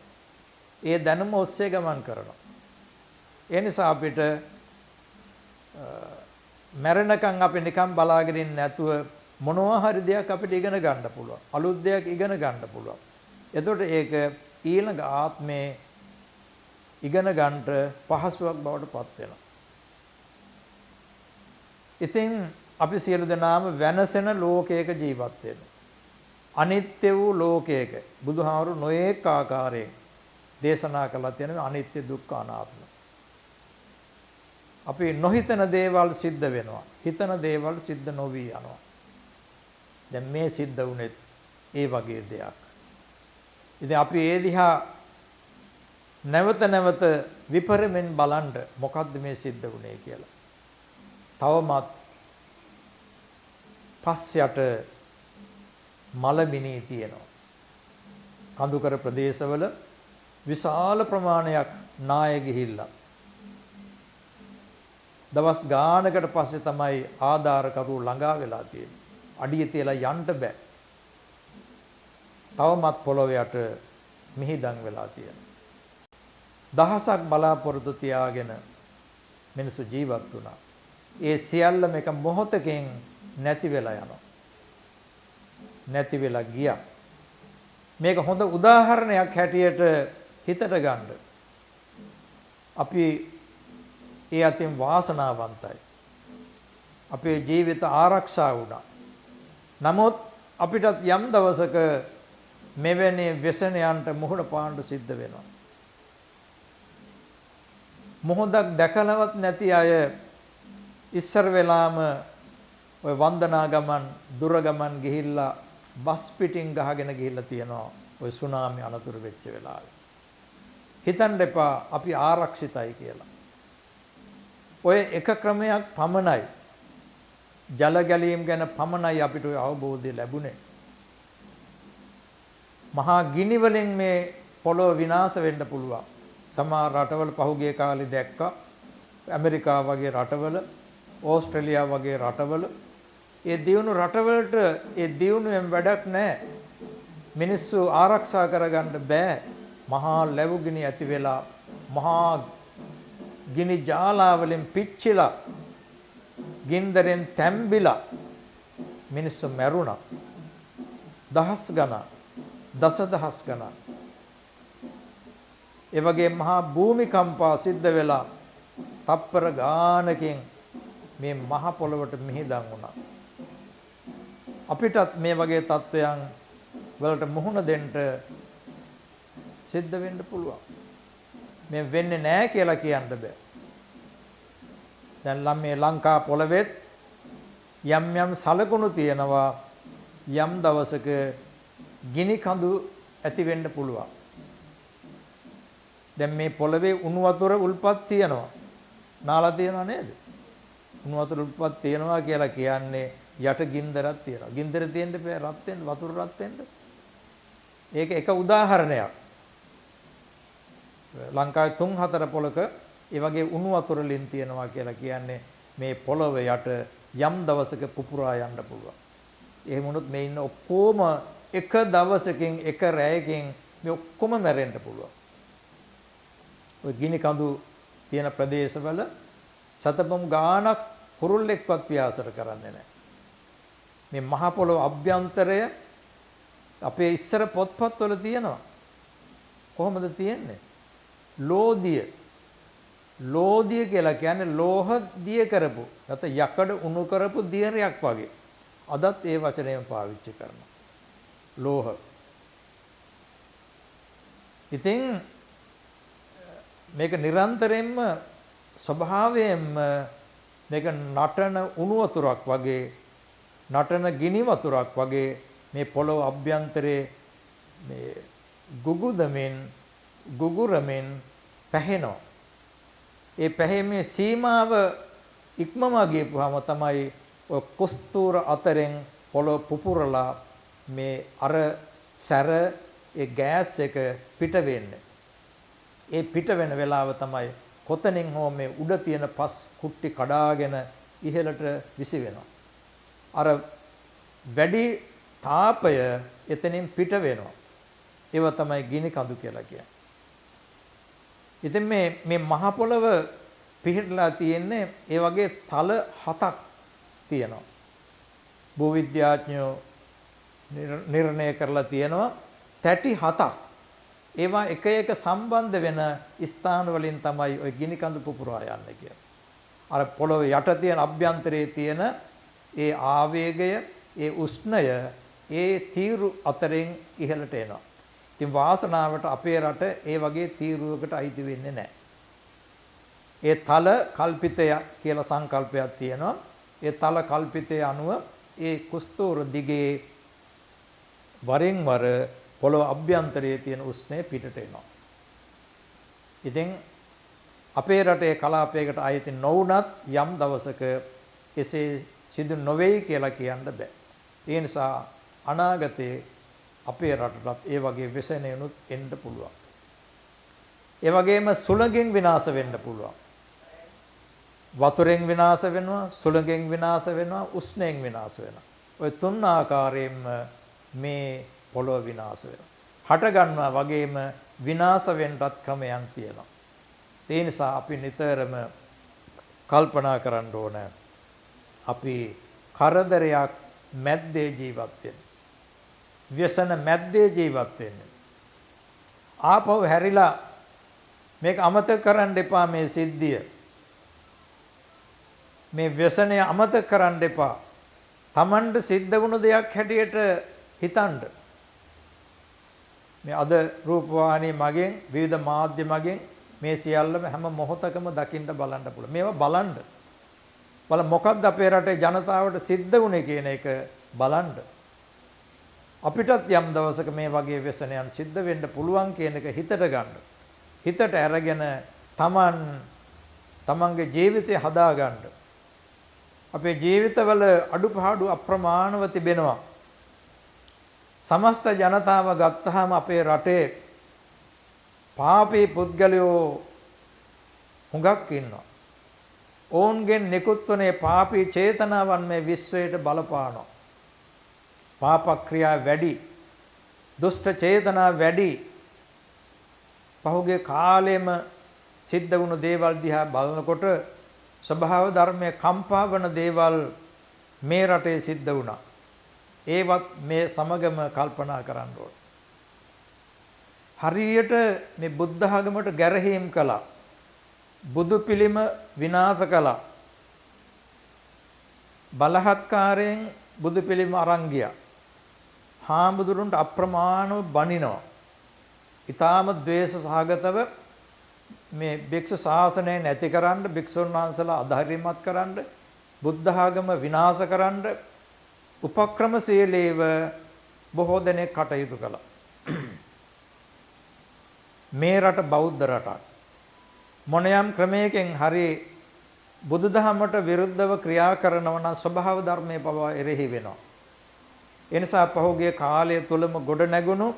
ඒ දැනුම ඔස්සේ ගමන් කරනවා. ඒ නිසා අපිට මැරෙනකන් අපි නිකන් බලාගෙන ඉන්නේ නැතුව මොනවා හරි දෙයක් අපිට ඉගෙන ගන්න පුළුවන්. අලුත් දෙයක් ඉගෙන ගන්න පුළුවන්. එතකොට ඒක ඊළඟ ආත්මේ ඉගෙන ගන්නට පහසුවක් බවට පත් වෙනවා. ඉතින් අපි සියලු දෙනාම වෙනසෙන ලෝකයක ජීවත් වෙනවා. අනිත්‍ය වූ ලෝකයක බුදුහාමුදුරු නොඑක ආකාරයෙන් දේශනා කළා තියෙනවා අනිත්‍ය දුක්ඛ අනාත්ම. අපි නොහිතන දේවල් සිද්ධ වෙනවා. හිතන දේවල් සිද්ධ නොවි යනවා. දැන් මේ සිද්ධ වුණෙත් ඒ වගේ දෙයක්. ඉතින් අපි ඒ දිහා නැවත නැවත විපරමෙන් බලන්න මොකද්ද මේ සිද්ධ වුණේ කියලා. තවමත් පස්යට මලමිනී තියෙනවා. කඳුකර ප්‍රදේශවල විශාල ප්‍රමාණයක් නාය ගිහිල්ලා. දවස් ගානකට පස්සේ තමයි ආධාරකරු ළඟා වෙලා තියෙන්නේ. අඩිය තියලා යන්න බෑ. තවමත් පොළොව යට මිහිදන් වෙලා තියෙනවා. දහසක් බලාපොරොත්තු තියාගෙන මිනිස්සු ජීවත් වුණා. ඒ සියල්ලම එක මොහොතකින් නැති වෙලා යනවා. නැති වෙලා ගියා. මේක හොඳ උදාහරණයක් හැටියට හිතට ගන්න. අපි ඒ අතින් වාසනාවන්තයි. අපේ ජීවිත ආරක්ෂා වුණා. නමුත් අපිටත් යම් දවසක මෙවැනි ව්‍යසනයන්ට මුහුණ පාන්න සිද්ධ වෙනවා. මොහොතක් දැකලවත් නැති අය ඉස්සර වෙලාම ඔය වන්දනා ගමන් දුර ගමන් ගිහිල්ලා බස් පිටින් ගහගෙන ගිහිල්ලා තියනවා ඔය සුනාමි අනතුරු වෙච්ච වෙලාවේ. හිතන්න එපා අපි ආරක්ෂිතයි කියලා. ඔය එක ක්‍රමයක් පමණයි. ජල ගැලීම් ගැන පමණයි අපිට ඔය අවබෝධය ලැබුණේ. මහා ගිනි වලින් මේ පොළොව විනාශ වෙන්න පුළුවන්. සමහර රටවල පහුගිය කාලේ දැක්කා ඇමරිකාව වගේ රටවල ඕස්ට්‍රේලියාව වගේ රටවල ඒ දියුණු රටවලට ඒ දියුණුවෙන් වැඩක් නැහැ. මිනිස්සු ආරක්ෂා කරගන්න බෑ. මහා ලැබු ගිනි ඇති වෙලා මහා ගිනි ජාලාවලින් පිච්චිලා ගින්දරෙන් තැම්බිලා මිනිස්සු මැරුණා. දහස් ගණන් දසදහස් ගණන්. ඒ වගේ මහා භූමිකම්පා සිද්ධ වෙලා තප්පර ගානකින් මේ මහ පොළවට මිහිදන් වුණා. අපිටත් මේ වගේ තත්වයන් වලට මුහුණ දෙන්න සිද්ධ වෙන්න පුළුවන්. මේ වෙන්නේ නැහැ කියලා කියන්න බෑ. දැන් මේ ලංකා පොළවෙත් යම් යම් සලකුණු තියෙනවා. යම් දවසක ගිනි කඳු ඇති වෙන්න පුළුවන්. දැන් මේ පොළවේ උණු වතුර උල්පත් තියෙනවා. නාලා තියෙනව නේද? උණු වතුර උල්පත් තියෙනවා කියලා කියන්නේ යට ගින්දරක් තියෙනවා. ගින්දර තියෙන්න බෑ රත් වෙන්න වතුර රත් වෙන්න. ඒක එක උදාහරණයක්. ලංකාවේ 3-4 පොළක ඒ වගේ උණු වතුර ලින් තියෙනවා කියලා කියන්නේ මේ පොළව යට යම් දවසක පුපුරා යන්න පුළුවන්. එහෙම වුණොත් මේ ඉන්න ඔක්කොම එක දවසකින් එක රැයකින් මේ ඔක්කොම මැරෙන්න පුළුවන්. ඔය ගිනි කඳු තියෙන ප්‍රදේශවල සතපොම් ගානක් කුරුල්ලෙක්වත් පියාසර කරන්නේ නැහැ. මේ මහ පොළොව අභ්‍යන්තරය අපේ ඉස්සර පොත්පත්වල තියෙනවා. කොහොමද තියෙන්නේ? ලෝදිය. ලෝදිය කියලා කියන්නේ ලෝහ දිය කරපු. නැත්නම් යකඩ උණු කරපු දියරයක් වගේ. අදත් ඒ වචනයම පාවිච්චි කරනවා. ලෝහ. ඉතින් මේක නිරන්තරයෙන්ම ස්වභාවයෙන්ම මේක නටන උණු වතුරක් වගේ නටන ගිනි වතුරක් වගේ මේ පොළොව අභ්‍යන්තරයේ මේ ගුගුරමින් පැහෙනවා. ඒ පැහැීමේ සීමාව ඉක්මවා ගියපුවාම තමයි ඔය කොස්තූර අතරින් පොළොව පුපුරලා මේ අර සැර ඒ ගෑස් එක පිට වෙන්නේ. ඒ පිට වෙන වෙලාව තමයි කොතනින් හෝ මේ උඩ තියෙන පස් කුට්ටි කඩාගෙන ඉහළට විසි වෙනවා. අර වැඩි තාපය එතනින් පිට වෙනවා. ඒව තමයි ගිනි කඳු කියලා කියන්නේ. ඉතින් මේ මහ පොළව පිහිටලා තියෙන්නේ ඒ වගේ තල 7ක් තියෙනවා. භූවිද්‍යාඥයෝ නිර්ණය කරලා තියෙනවා තැටි 7ක්. ඒවා එක එක සම්බන්ධ වෙන ස්ථාන වලින් තමයි ওই ගිනි කඳු පුපුරා යන්නේ කියන්නේ. අර පොළොව යට තියෙන අභ්‍යන්තරයේ තියෙන ඒ ආවේගය, ඒ උෂ්ණය, ඒ තීරු අතරින් ඉහළට එනවා. ඉතින් වාසනාවට අපේ රට ඒ වගේ තීරුවකට අයිති වෙන්නේ නැහැ. ඒ තල කල්පිතය කියලා සංකල්පයක් තියෙනවා. ඒ තල කල්පිතය අනුව ඒ කුස්තෝර දිගේ වරින් වර පොළොව අභ්‍යන්තරයේ තියෙන උෂ්ණය පිටට එනවා. ඉතින් අපේ රටේ කලාපයකට අයිති නොවුනත් යම් දවසක එසේ සිදු නොවේයි කියලා කියන්න බෑ. ඒ නිසා අනාගතයේ අපේ රටටත් ඒ වගේ වෙසෙනෙනුත් එන්න පුළුවන්. ඒ වගේම සුළඟෙන් විනාශ වෙන්න පුළුවන්. වතුරෙන් විනාශ වෙනවා, සුළඟෙන් විනාශ වෙනවා, උෂ්ණයෙන් විනාශ වෙනවා. ඔය තුන් ආකාරයෙන්ම මේ පොළොව විනාශ වෙනවා. හට ගන්නවා වගේම විනාශ වෙන්නත් ක්‍රමයන් තියෙනවා. ඒ නිසා අපි නිතරම කල්පනා කරන්න ඕන අපි කරදරයක් මැද්දේ ජීවත් වෙන්නේ. व्यसन මැද්දේ ජීවත් වෙන්නේ. ආපහු හැරිලා මේක අමතක කරන්න එපා මේ සිද්ධිය. මේ ව්‍යසනය අමතක කරන්න එපා. Tamanට සිද්ධ වුණු දෙයක් හැටියට හිතන්න. මේ අද රූපවාහිනී මගෙන් විවිධ මාධ්‍ය මගෙන් මේ සියල්ලම හැම මොහොතකම දකින්න බලන්න පුළුවන්. මේවා බලන්න. මොකක්ද අපේ රටේ ජනතාවට සිද්ධ වුණේ කියන එක බලන්න. අපිටත් යම් දවසක මේ වගේ ව්‍යසනයන් සිද්ධ වෙන්න පුළුවන් කියන එක හිතට ගන්න. හිතට අරගෙන තමන්ගේ ජීවිතය හදා ගන්න. අපේ ජීවිතවල අඩුපාඩු අප්‍රමාණව තිබෙනවා. සමස්ත ජනතාව ගත්තාම අපේ රටේ පාපී පුද්ගලයෝ හුඟක් ඉන්නවා. ඔවුන්ගෙන් නිකුත් වනේ පාපී චේතනාවන් මේ විශ්වයට බලපානවා. පාප ක්‍රියා වැඩි, දුෂ්ට චේතනා වැඩි. පහුගිය කාලෙම සිද්ධ වුණු දේවල් දිහා බලනකොට ස්වභාව ධර්මයේ කම්පා වන දේවල් මේ රටේ සිද්ධ වුණා. ඒවත් මේ සමගම කල්පනා කරන්න ඕන. හරියට මේ බුද්ධ ආගමට ගැරහීම් කළා. බුදු පිළිම විනාශ කළා. බලහත්කාරයෙන් බුදු පිළිම අරන් ගියා. හාමුදුරුන්ට අප්‍රමාණව බනිනවා. ඊටාම ද්වේෂ සහගතව මේ භික්ෂු ශාසනය නැතිකරන්න, භික්ෂුන් වහන්සේලා අධෛර්යමත් කරන්න, බුද්ධ ආගම විනාශ කරන්න උපක්‍රමශීලීව බොහෝ දෙනෙක් කටයුතු කළා. මේ රට බෞද්ධ රටක්. මොනියම් ක්‍රමයකින් හරි බුදුදහමට විරුද්ධව ක්‍රියා කරනවා නම් ස්වභාව ධර්මයේ පවා එරෙහි වෙනවා. ඒ නිසා පහුගිය කාලය තුලම ගොඩ නැගුණු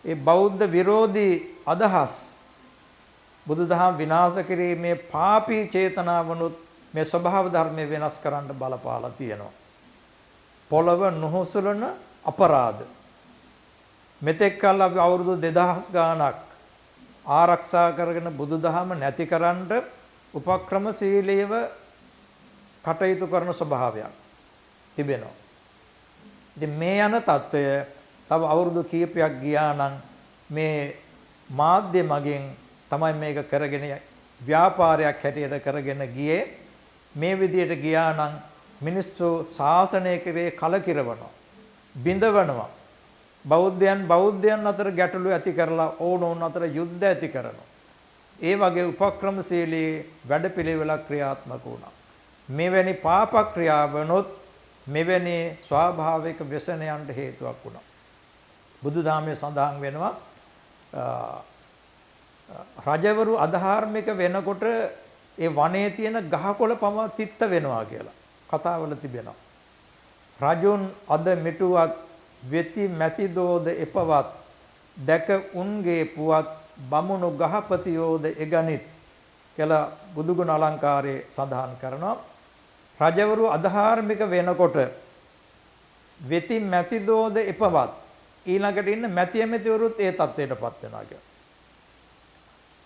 ඒ බෞද්ධ විරෝධී අදහස් බුදුදහම විනාශ කිරීමේ පාපී චේතනාවනුත් මේ ස්වභාව ධර්මයේ වෙනස් කරන්න බලපාලා තියෙනවා. පොළව නොහොසලන අපරාධ. මෙතෙක් කල් අපි අවුරුදු 2000 ගාණක් ආරක්ෂා කරගෙන බුදුදහම නැතිකරන්න උපක්‍රමශීලීව කටයුතු කරන ස්වභාවයක් තිබෙනවා. ඉතින් මේ යන తত্ত্বය තව අවුරුදු කීපයක් ගියා නම් මේ මාධ්‍ය මගින් තමයි මේක කරගෙන ව්‍යාපාරයක් හැටියට කරගෙන ගියේ. මේ විදියට ගියා නම් මිනිස්සු ශාසනය කෙරේ කලකිරවනවා, බිඳවනවා. බෞද්ධයන් අතර ගැටලු ඇති කරලා ඕනෝන් අතර යුද්ධ ඇති කරනවා. ඒ වගේ උපක්‍රමශීලී වැඩපිළිවෙලක් ක්‍රියාත්මක වුණා. මෙවැනි පාප ක්‍රියාවනොත් මෙවැනි ස්වාභාවික ව්‍යසනයන්ට හේතුවක් වුණා. බුදුදහමේ සඳහන් වෙනවා රජවරු අධාර්මික වෙනකොට ඒ වනයේ තියෙන ගහකොළ පමා තිත්ත වෙනවා කියලා කතාවල තිබෙනවා. රජුන් අද මිටුවත් වෙති මැතිදෝද එපවත් දැක උන්ගේ පුවත් බමුණු ගහපතියෝද එගනිත් කියලා බුදුගුණ අලංකාරයේ සඳහන් කරනවා. රජවරු අධාර්මික වෙනකොට වෙති මැතිදෝද එපවත් ඊළඟට ඉන්න මැති ඇමතිවරුත් ඒ තත්ත්වයටපත් වෙනවා කියලා.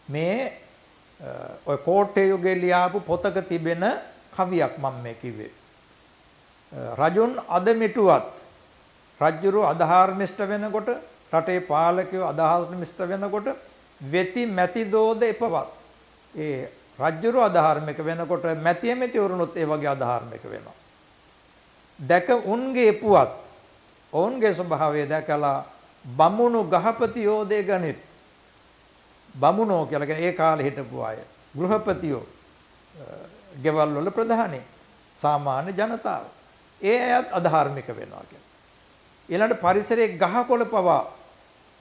මේ ඔය කෝට්ටේ යුගයේ ලියාපු පොතක තිබෙන කවියක් මම මේ කිව්වේ. රජුන් අද මිටුවත් රජුරු අධාර්මිෂ්ඨ වෙනකොට රටේ පාලකයෝ අධාර්මිෂ්ඨ වෙනකොට වෙති මැතිදෝද එපවත්. ඒ රජුරු අධාර්මික වෙනකොට මැති ඇමතිවරුනුත් ඒ වගේ අධාර්මික වෙනවා. දැක උන්ගේ පුවත් ඔවුන්ගේ ස්වභාවය දැකලා බමුණු ගහපතියෝදේ ගනිත්. බමුණෝ කියලා කියන්නේ ඒ කාලේ හිටපු අය. ගෘහපතියෝ ගෙවල් වල ප්‍රධානී සාමාන්‍ය ජනතාව. ඒ අයත් අධාර්මික වෙනවා කියන්නේ. ඊළඟට පරිසරයේ ගහකොළ පවා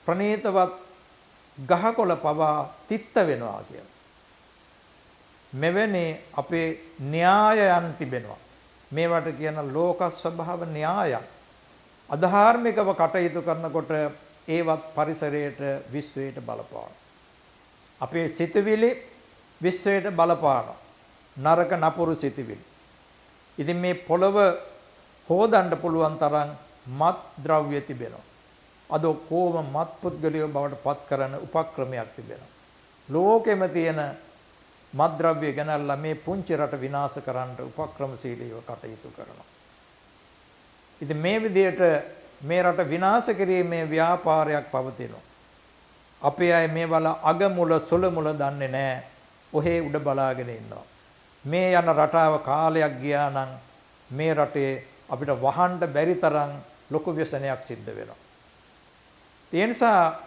ප්‍රණීතවත් ගහකොළ පවා තිත්ත වෙනවා කියලා. මෙවැනි අපේ න්‍යායයන් තිබෙනවා. මේවට කියන ලෝක ස්වභාව න්‍යායයන්. අධාර්මිකව කටයුතු කරනකොට ඒවත් පරිසරයට විශ්වයට බලපානවා. අපේ සිතවිලි විශ්වයට බලපානවා. නරක නපුරු සිතවිලි. ඉතින් මේ පොළව හොදන්න පුළුවන් තරම් මත් ද්‍රව්‍ය තිබෙනවා. අද කොහොම මත් පුද්ගලියෝ බවට පත් කරන උපක්‍රමයක් තිබෙනවා. ලෝකෙම තියෙන මත් ද්‍රව්‍ය ගණන්ලා මේ පුංචි රට විනාශ කරන්න උපක්‍රමශීලීව කටයුතු කරනවා. ඉතින් මේ විදිහට මේ රට විනාශ කිරීමේ ව්‍යාපාරයක් පවතිනවා. අපේ අය මේ වල අග මුල සුල මුල දන්නේ නැහැ. ඔහේ උඩ බලාගෙන ඉන්නවා. මේ යන රටාව කාලයක් ගියා නම් මේ රටේ අපිට වහන්න බැරි තරම් ලොකු ව්‍යසනයක් සිද්ධ වෙනවා. ඒ නිසා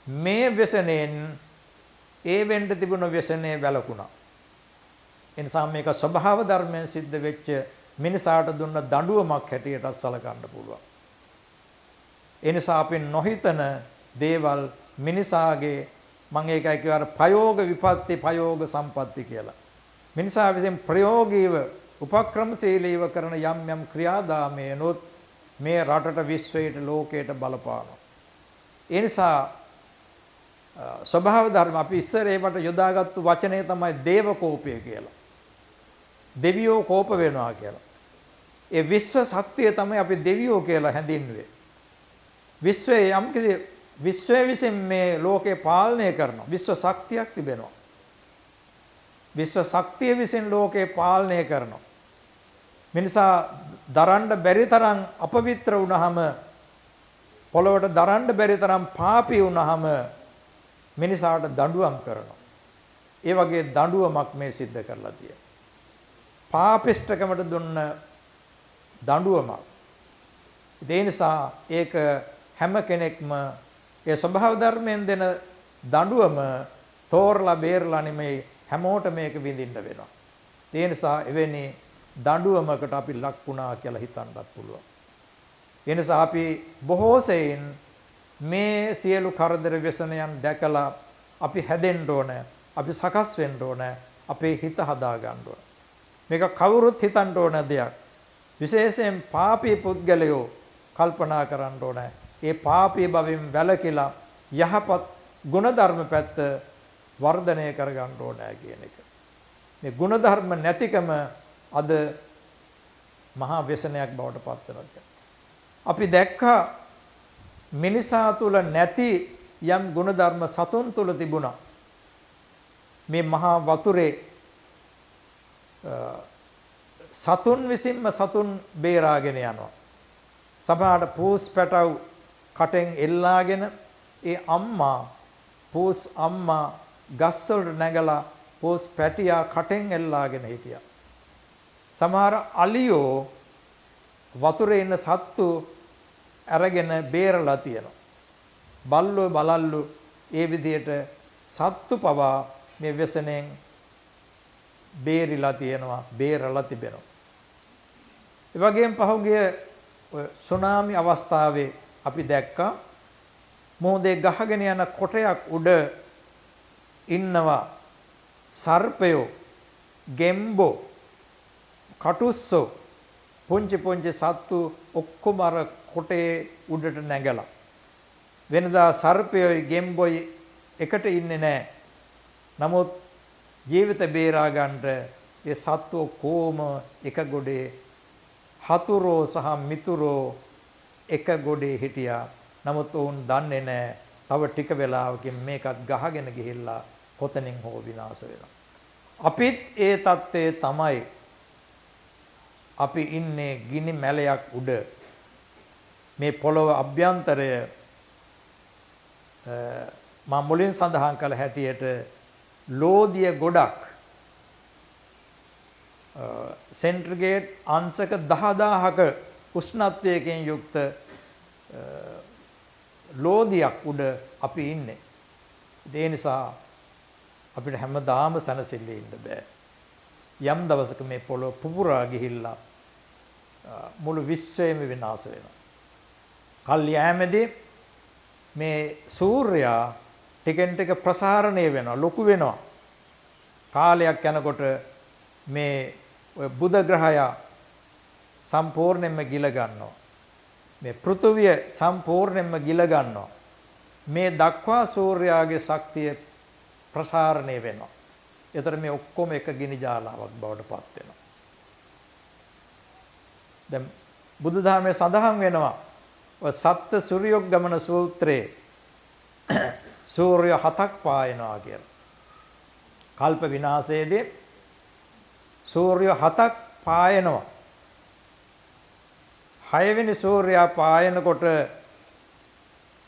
මේ ව්‍යසනයෙන් ඒ වෙන්න තිබුණු ව්‍යසනයේ වැළකුණා. ඒ නිසා මේක ස්වභාව ධර්මයෙන් සිද්ධ වෙච්ච මිනිසාට දුන්න දඬුවමක් හැටියට සලකන්න පුළුවන්. ඒ නිසා අපි නොහිතන දේවල් මිනිසාගේ මම ඒකයි කියවර ප්‍රයෝග විපත්ති ප්‍රයෝග සම්පatti කියලා. මිනිසා විසින් ප්‍රයෝගීව උපක්‍රමශීලීව කරන යම් යම් ක්‍රියාදාමයනොත් මේ රටට විශ්වයට ලෝකයට බලපානවා. ඒ නිසා ස්වභාව ධර්ම අපි ඉස්සර ඒවට යොදාගත්තු වචනේ තමයි දේවකෝපය කියලා. දෙවියෝ කෝප වෙනවා කියලා. ඒ විශ්ව ශක්තිය තමයි අපි දෙවියෝ කියලා හැඳින්වුවේ. විශ්වයේ යම්කිසි විශ්වය විසින් මේ ලෝකේ පාලනය කරනවා. විශ්ව ශක්තියක් තිබෙනවා. විශ්ව ශක්තිය විසින් ලෝකේ පාලනය කරනවා. මිනිසා දරන්න බැරි තරම් අපවිත්‍ර වුණාම පොළවට දරන්න බැරි තරම් පාපී වුණාම මිනිසාට දඬුවම් කරනවා. ඒ වගේ දඬුවමක් මේ සිද්ධ කරලා තියෙනවා. පාපිෂ්ඨකමට දුන්න දඬුවමක්. ඒ නිසා ඒක හැම කෙනෙක්ම ඒ ස්වභාව ධර්මයෙන් දෙන දඬුවම තෝරලා බේරලා නෙමෙයි හැමෝටම මේක විඳින්න වෙනවා. ඒ නිසා එවැනි දඬුවමකට අපි ලක් වුණා කියලා හිතන්නත් පුළුවන්. ඒ නිසා අපි බොහෝ සෙයින් මේ සියලු කරදර व्यसනයන් දැකලා අපි හැදෙන්න ඕන, අපි සකස් වෙන්න ඕන, අපේ හිත හදා ගන්න ඕන. මේක කවුරුත් හිතන්න ඕන දෙයක්. විශේෂයෙන් පාපී පුද්ගලයෝ කල්පනා කරන්න ඕන. ඒ පාපී භවෙන් වැළකීලා යහපත් ගුණධර්ම පැත්ත වර්ධනය කර ගන්න ඕන කියන එක. මේ ගුණධර්ම නැතිකම අද මහා ව්‍යසනයක් බවට පත් වෙනවා. අපි දැක්කා මිනිසා තුල නැති යම් ගුණධර්ම සතුන් තුල තිබුණා. මේ මහා වතුරේ සතුන් විසින්ම සතුන් බේරාගෙන යනවා. සමහරට පූස් පැටව් කටෙන් එල්ලාගෙන ඒ අම්මා පූස් අම්මා ගස් වලට නැගලා පූස් පැටියා කටෙන් එල්ලාගෙන හිටියා. සමහර අලියෝ වතුරේ ඉන්න සත්තු අරගෙන බේරලා තියෙනවා. බල්ලෝ බලල්ලු ඒ විදිහට සත්තු පවා මේ व्यसනයෙන් බේරිලා තියෙනවා, බේරලා තිබෙනවා. ඒ වගේම පහුගිය සුනාමි අවස්ථාවේ අපි දැක්කා මොහොතේ ගහගෙන යන කොටයක් උඩ ඉන්නවා සර්පයෝ, ගෙම්බෝ, කටුස්සෝ, පුංචි පුංචි සත්තු ඔක්කොම අර කොටේ උඩට නැගලා. වෙනදා සර්පයෝයි ගෙම්බොයි එකට ඉන්නේ නැහැ. නමුත් ජීවිත බේරා ගන්නට ඒ සත්තු කොහොම එක ගොඩේ හතුරෝ සහ මිතුරෝ එක ගොඩේ හිටියා. නමුත් ඔවුන් දන්නේ නැහැ. තව ටික වෙලාවකින් මේකත් ගහගෙන ගිහිල්ලා කොතනින් හෝ විනාශ වෙනවා. අපිත් ඒ தත්ත්වයේ තමයි. අපි ඉන්නේ ගිනි මැලයක් උඩ. මේ පොළොව අභ්‍යන්තරය මම මුලින් සඳහන් කළ හැටියට ලෝදිය ගොඩක් සෙන්ට්‍රිගේට් අංශක 10000ක උෂ්ණත්වයකින් යුක්ත ලෝදියක් උඩ අපි ඉන්නේ. ඒ නිසා අපිට හැමදාම සනසිල්ලේ ඉන්න බෑ. යම් දවසක මේ පොළොව පුපුරා ගිහිල්ලා මුළු විශ්වයම විනාශ වෙනවා. කල් යෑමේදී මේ සූර්යයා ටිකෙන් ටික ප්‍රසාරණය වෙනවා, ලොකු වෙනවා. කාලයක් යනකොට මේ බුධ ග්‍රහය සම්පූර්ණයෙන්ම ගිල ගන්නවා. මේ පෘථුවිය සම්පූර්ණයෙන්ම ගිල ගන්නවා. මේ දක්වා සූර්යාගේ ශක්තිය ප්‍රසාරණය වෙනවා. ඒතර මේ ඔක්කොම එක ගිනි ජාලාවක් බවට පත් වෙනවා. දැන් බුදුදහමේ සඳහන් වෙනවා ඔය සත්ත්‍ය සූර්යෝග්ගමන සූත්‍රයේ සූර්ය 7ක් පායනවා කියලා. කල්ප විනාශයේදී සූර්ය 7ක් පායනවා. 6 වෙනි සූර්යයා පායනකොට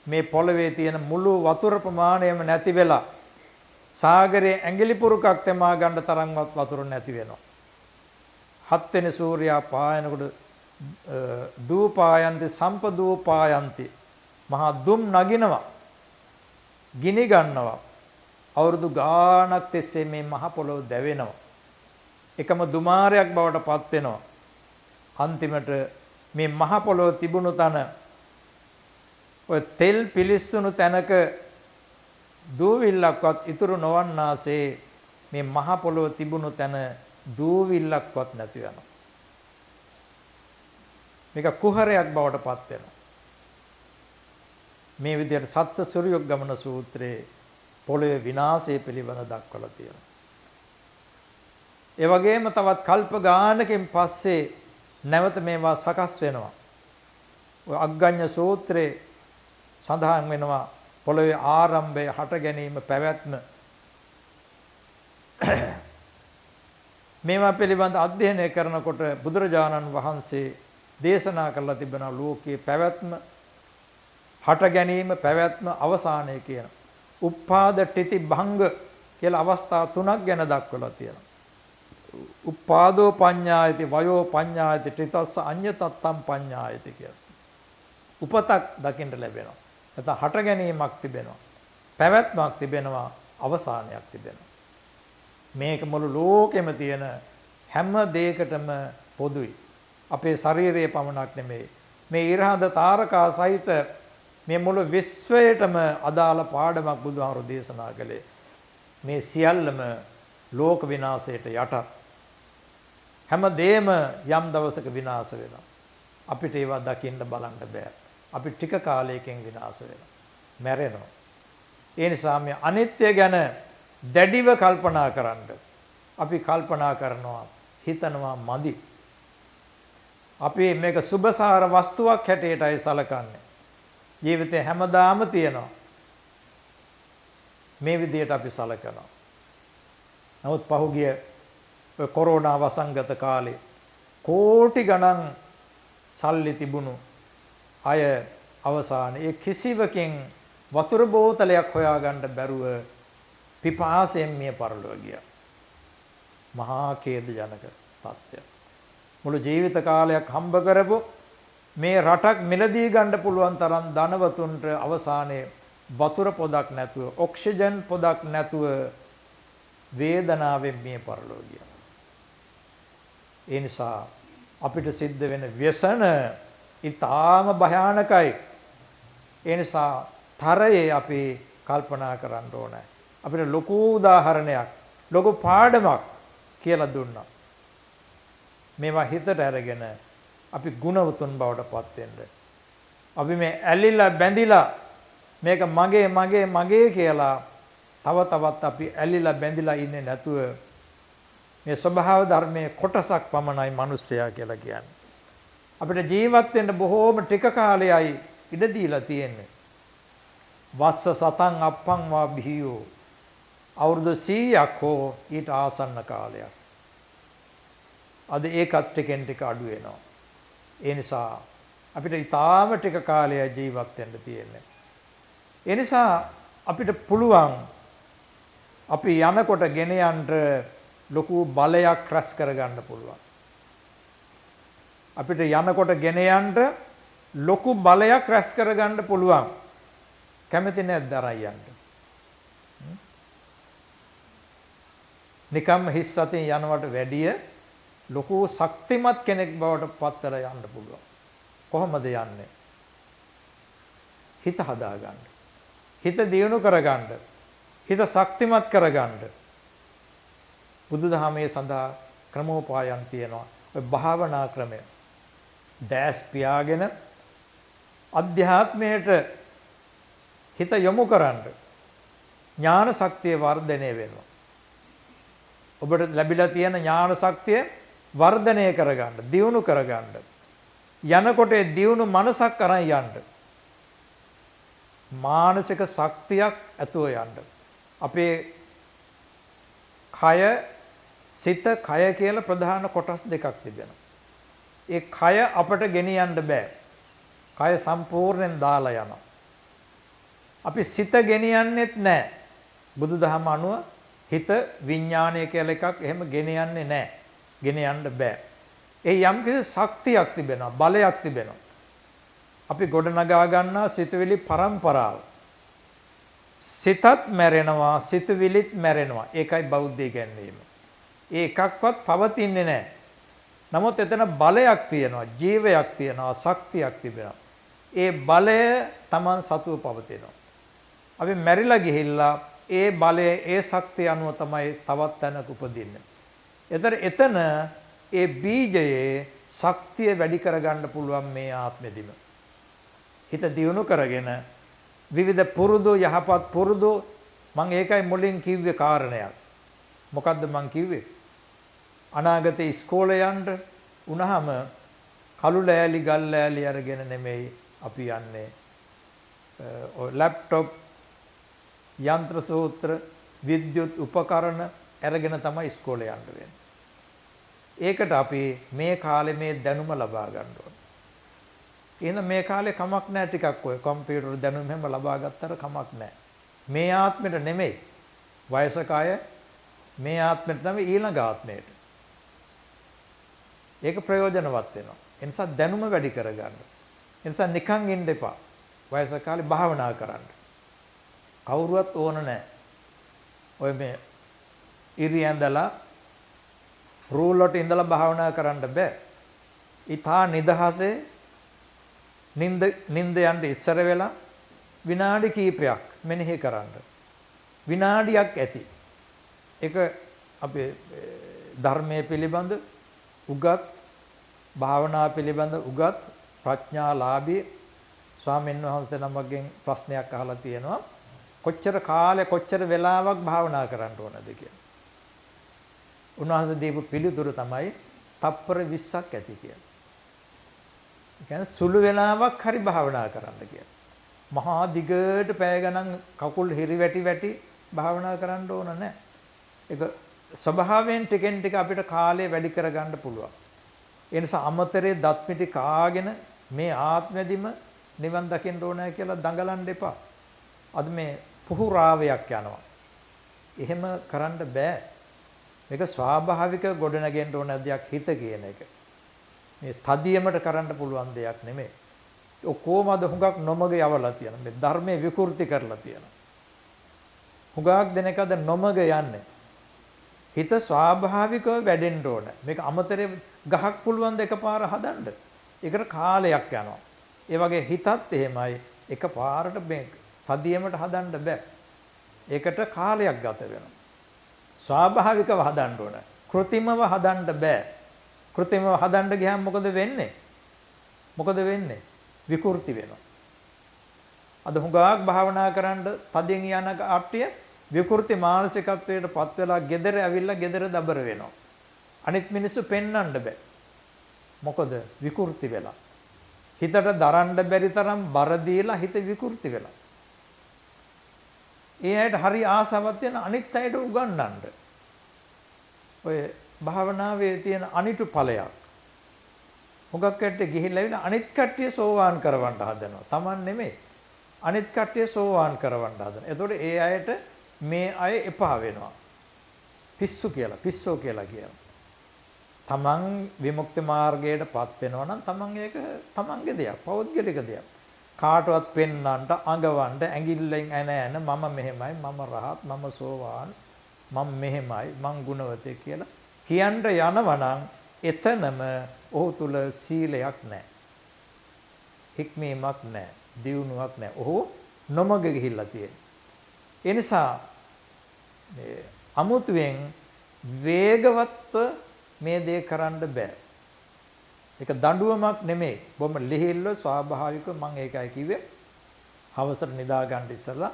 මේ පොළවේ තියෙන මුළු වතුර ප්‍රමාණයම නැති වෙලා සාගරයේ ඇඟිලි පුරුකක් තෙමා ගන්න තරම්වත් වතුර නැති වෙනවා. 7 වෙනි සූර්යයා පායනකොට දූපායන්ති සම්පදූපායන්ති මහා දුම් නගිනවා, ගිනි ගන්නවා. අවුරුදු ගාණක් තිස්සේ මේ මහ පොළොව දැවෙනවා. එකම දුමාරයක් බවට පත් වෙනවා. අන්තිමට මේ මහ පොළොව තිබුණු තන ඔය තෙල් පිලිස්සුණු තැනක දූවිල්ලක්වත් ඉතුරු නොවන්නාසේ මේ මහ පොළොව තිබුණු තැන දූවිල්ලක්වත් නැති වෙනවා. මේක කුහරයක් බවට පත් වෙනවා. මේ විදිහට සත්ත්‍ය සූර්යෝග්ගමන සූත්‍රයේ පොළොවේ විනාශය පිළිබඳ දක්වලා තියෙනවා. ඒ වගේම තවත් කල්ප ගානකින් පස්සේ නැවත මේවා සකස් වෙනවා. ඔය අග්ගඤ්ඤ සූත්‍රයේ සඳහන් වෙනවා පොළොවේ ආරම්භය, හට ගැනීම, පැවැත්ම. මේවා පිළිබඳ අධ්‍යයනය කරනකොට බුදුරජාණන් වහන්සේ දේශනා කරලා තිබෙනවා ලෝකයේ පැවැත්ම, හට ගැනීම, පැවැත්ම, අවසානය කියන උප්පාද ඨිති භංග කියලා අවස්ථා තුනක් ගැන දක්වලා තියෙනවා. උප්පාදෝ පඤ්ඤායති, වයෝ පඤ්ඤායති, ඨිතස්ස අඤ්ඤතත්තම් පඤ්ඤායති කියලා. උපතක් දකින්න ලැබෙනවා. නැත්නම් හට ගැනීමක් තිබෙනවා, පැවැත්මක් තිබෙනවා, අවසානයක් තිබෙනවා. මේක මුළු ලෝකෙම තියෙන හැම දෙයකටම පොදුයි. අපේ ශරීරයේ පමණක් නෙමෙයි. මේ ඉරහඳ තාරකා සහිත මේ මුළු විශ්වයටම අදාළ පාඩමක් බුදුහාමුදුරු දේශනා කළේ. මේ සියල්ලම ලෝක විනාශයට යටත්. හැම දෙයක්ම යම් දවසක විනාශ වෙනවා. අපිට ඒවා දකින්න බලන්න බෑ. අපි ටික කාලයකින් විනාශ වෙනවා. මැරෙනවා. ඒ නිසා මේ අනිත්‍ය ගැන දැඩිව කල්පනා කරන්න. අපි කල්පනා කරනවා, හිතනවා මදි. අපි මේක සුභසාර වස්තුවක් හැටියටයි සලකන්නේ. ජීවිතේ හැමදාම තියෙනවා. මේ විදිහට අපි සලකනවා. නමුත් පහුගිය කොරෝනා වසංගත කාලේ කෝටි ගණන් සල්ලි තිබුණු අය අවසානයේ කිසිවකින් වතුර බෝතලයක් හොයාගන්න බැරුව පිපාසයෙන් මිය පරලොව ගියා. මහා ඛේදජනක තත්ත්වයක්. මුළු ජීවිත කාලයක් හම්බ කරපු මේ රටක් මිලදී ගන්න පුළුවන් තරම් ධනවතුන්ට අවසානයේ වතුර පොදක් නැතුව, ඔක්සිජන් පොදක් නැතුව වේදනාවෙන් මිය පරලොව ගියා. ඒ නිසා අපිට සිද්ධ වෙන ව්‍යසන ඊටාම භයානකයි. ඒ නිසා තරයේ අපි කල්පනා කරන්න ඕනේ. අපිට ලොකු උදාහරණයක්, ලොකු පාඩමක් කියලා දුන්නා. මේවා හිතට අරගෙන අපි ගුණවතුන් බවට පත් වෙන්න. අපි මේ ඇලිලා බැඳිලා මේක මගේ මගේ මගේ කියලා තව තවත් අපි ඇලිලා බැඳිලා ඉන්නේ නැතුව මේ ස්වභාව ධර්මයේ කොටසක් පමණයි මිනිස්සයා කියලා කියන්නේ. අපිට ජීවත් වෙන්න බොහෝම ටික කාලයයි ඉඩ දීලා තියෙන්නේ. වස්ස සතං අප්පං වා බිහියෝ අවුරුදු 100ක් හෝ ඊට ආසන්න කාලයක්. අද ඒකත් ටිකෙන් ටික අඩු වෙනවා. ඒ නිසා අපිට ඊටාම ටික කාලයක් ජීවත් වෙන්න තියෙන්නේ. ඒ නිසා අපිට පුළුවන් අපි යනකොට ගෙන යන්න ලොකු බලයක් රැස් කරගන්න පුළුවන්. අපිට යනකොට ගෙන යන්න ලොකු බලයක් රැස් කරගන්න පුළුවන්. කැමති නැද්ද අරන් යන්න? නිකම් හිස් අතින් යනවට වැඩිය ලොකු ශක්තිමත් කෙනෙක් බවට පත් වෙලා යන්න පුළුවන්. කොහොමද යන්නේ? හිත හදාගන්න. හිත දියුණු කරගන්න. හිත ශක්තිමත් කරගන්න. බුදුදහමේ සඳහා ක්‍රමෝපායන් තියෙනවා. ඔය භාවනා ක්‍රමය. දැස් පියාගෙන අධ්‍යාත්මයට හිත යොමු කරන්න. ඥාන ශක්තිය වර්ධනය වෙනවා. ඔබට ලැබිලා තියෙන ඥාන ශක්තිය වර්ධනය කරගන්න, දියුණු කරගන්න. යනකොට ඒ දියුණු මනසක් අරන් යන්න. මානසික ශක්තියක් ඇතුව යන්න. අපේ කය, සිත, කය කියලා ප්‍රධාන කොටස් දෙකක් තිබෙනවා. ඒ කය අපට ගෙනියන්න බෑ. කය සම්පූර්ණයෙන් දාලා යනවා. අපි සිත ගෙනියන්නෙත් නැහැ. බුදුදහම අනුව හිත විඥානය කියලා එකක් එහෙම ගෙනියන්නේ නැහැ. ගෙන යන්න බෑ. ඒ යම් කිසි ශක්තියක් තිබෙනවා, බලයක් තිබෙනවා. අපි ගොඩනගා ගන්නා සිතුවිලි පරම්පරාව. සිතත් මැරෙනවා, සිතුවිලිත් මැරෙනවා. ඒකයි බෞද්ධ ඉගැන්වීම. ඒ එකක්වත් පවතින්නේ නැහැ. නමුත් එතන බලයක් තියෙනවා, ජීවයක් තියෙනවා, ශක්තියක් තිබෙනවා. ඒ බලය Taman සතුව පවතිනවා. අපි මැරිලා ගිහිල්ලා ඒ බලය, ඒ ශක්තිය අනුව තමයි තවත් තැනක උපදින්නේ. එතන ඒ බීජයේ ශක්තිය වැඩි කරගන්න පුළුවන් මේ ආත්මෙදිම. හිත දියුණු කරගෙන විවිධ පුරුදු, යහපත් පුරුදු, මම ඒකයි මුලින් කිව්වේ කාරණයක්. මොකද්ද මම කිව්වේ? අනාගතේ ඉස්කෝලේ යන්න උනහම කළු ලෑලි ගල් ලෑලි අරගෙන නෙමෙයි අපි යන්නේ. ලැප්ටොප්, යන්ත්‍ර සූත්‍ර, විද්‍යුත් උපකරණ අරගෙන තමයි ඉස්කෝලේ යන්න වෙන්නේ. ඒකට අපි මේ කාලේ මේ දැනුම ලබා ගන්න ඕනේ. එහෙනම් මේ කාලේ කමක් නැහැ ටිකක් ඔය කම්පියුටර් දැනුම හැම ලබා ගත්තට කමක් නැහැ. මේ ආත්මෙට නෙමෙයි. වයසක අය මේ ආත්මෙට තමයි ඊළඟ ආත්මයට. ඒක ප්‍රයෝජනවත් වෙනවා. ඒ නිසා දැනුම වැඩි කරගන්න. ඒ නිසා නිකන් ඉන්න එපා. වයසක කාලේ භාවනා කරන්න. කවුරුවත් ඕන නැහැ. ඔය මේ ඉරියන්දලා රූල් වලට ඉඳලා භාවනා කරන්න බෑ. ඊතා නිදහසේ නින්ද යන්න ඉස්සර වෙලා විනාඩි කිහිපයක් මෙනෙහි කරන්න. විනාඩියක් ඇති. ඒක අපේ ධර්මයේ පිළිබඳ උගත්, භාවනා පිළිබඳ උගත් ප්‍රඥාලාභී ස්වාමීන් වහන්සේ නමකින් ප්‍රශ්නයක් අහලා තියෙනවා. කොච්චර කාලේ කොච්චර වෙලාවක් භාවනා කරන්න ඕනද කියලා. උන්වහන්සේ දීපු පිළිතුර තමයි තප්පර 20ක් ඇති කියලා. ඒ කියන්නේ සුළු වෙලාවක් හරි භාවනා කරන්න කියලා. මහා දිගට පැය ගණන් කකුල් හිරිවැටි භාවනා කරන්න ඕන නැහැ. ඒක ස්වභාවයෙන් ටිකෙන් ටික අපිට කාලය වැඩි කරගන්න පුළුවන්. ඒ නිසා අමතරේ දත් මිටි කාගෙන මේ ආත්මෙදිම නිවන් දකින්න ඕනෑ කියලා දඟලන්න එපා. අද මේ පුහුරාවයක් යනවා. එහෙම කරන්න බෑ. මේක ස්වාභාවික ගොඩනගෙන්න ඕන දෙයක් හිත කියන එක. මේ තදියමට කරන්න පුළුවන් දෙයක් නෙමෙයි. කොහොමද හුඟක් නොමග යවලා තියෙනවා. මේ ධර්මයේ විකෘති කරලා තියෙනවා. හුඟක් දෙනකද නොමග යන්නේ. හිත ස්වාභාවිකව වැඩෙන්න ඕන. මේක අමතරේ ගහක් පුළුවන් දෙකපාර හදන්න. ඒකට කාලයක් යනවා. ඒ වගේ හිතත් එහෙමයි. එකපාරට මේ තදියමට හදන්න බෑ. ඒකට කාලයක් ගත වෙනවා. ස්වාභාවිකව හදන්න ඕන. කෘත්‍රිමව හදන්න බෑ. කෘත්‍රිමව හදන්න ගියාම මොකද වෙන්නේ? විකෘති වෙනවා. අද හුඟක් භාවනා කරන්න තදින් යන කට්ටිය විකෘති මානසිකත්වයට පත් වෙලා gedara ඇවිල්ලා gedara දබර වෙනවා. අනිත් මිනිස්සු පෙන්වන්න බෑ. මොකද විකෘති වෙලා. හිතට දරන්න බැරි තරම් බර දීලා හිත විකෘති වෙලා. ඒ අයට හරි ආසාවක් තියෙන අනිත් අයට උගන්වන්න. ඔය භාවනාවේ තියෙන අනිතු ඵලයක්. හුඟක් කට්ටිය ගිහිල්ලා ඇවිල්ලා අනිත් කට්ටිය සෝවාන් කරවන්න හදනවා. Taman නෙමෙයි. අනිත් කට්ටිය සෝවාන් කරවන්න හදනවා. එතකොට ඒ අයට මේ අය එපා වෙනවා. පිස්සු කියලා, පිස්සෝ කියලා කියනවා. Taman විමුක්ති මාර්ගයටපත් වෙනවා නම් Taman ඒක Tamanගේ දෙයක්, පෞද්ගලික දෙයක්. කාටවත් පෙන්නන්නට, අඟවන්න, ඇඟිල්ලෙන් ඇන මම මෙහෙමයි, මම රහත්, මම සෝවාන්, මම මෙහෙමයි, මං ගුණවතේ කියලා කියන්න යනවා නම් එතනම ඔහු තුල සීලයක් නැහැ. හික්මීමක් නැහැ. දියුණුවක් නැහැ. ඔහු නොමග ගිහිල්ලා තියෙනවා. ඒ නිසා මේ අමුතුවෙන් වේගවත්ව මේ දේ කරන්න බෑ. ඒක දඬුවමක් නෙමෙයි. බොහොම ලිහිල්ව ස්වාභාවිකව මම ඒකයි කිව්වේ. හවසට නිදා ගන්න ඉස්සලා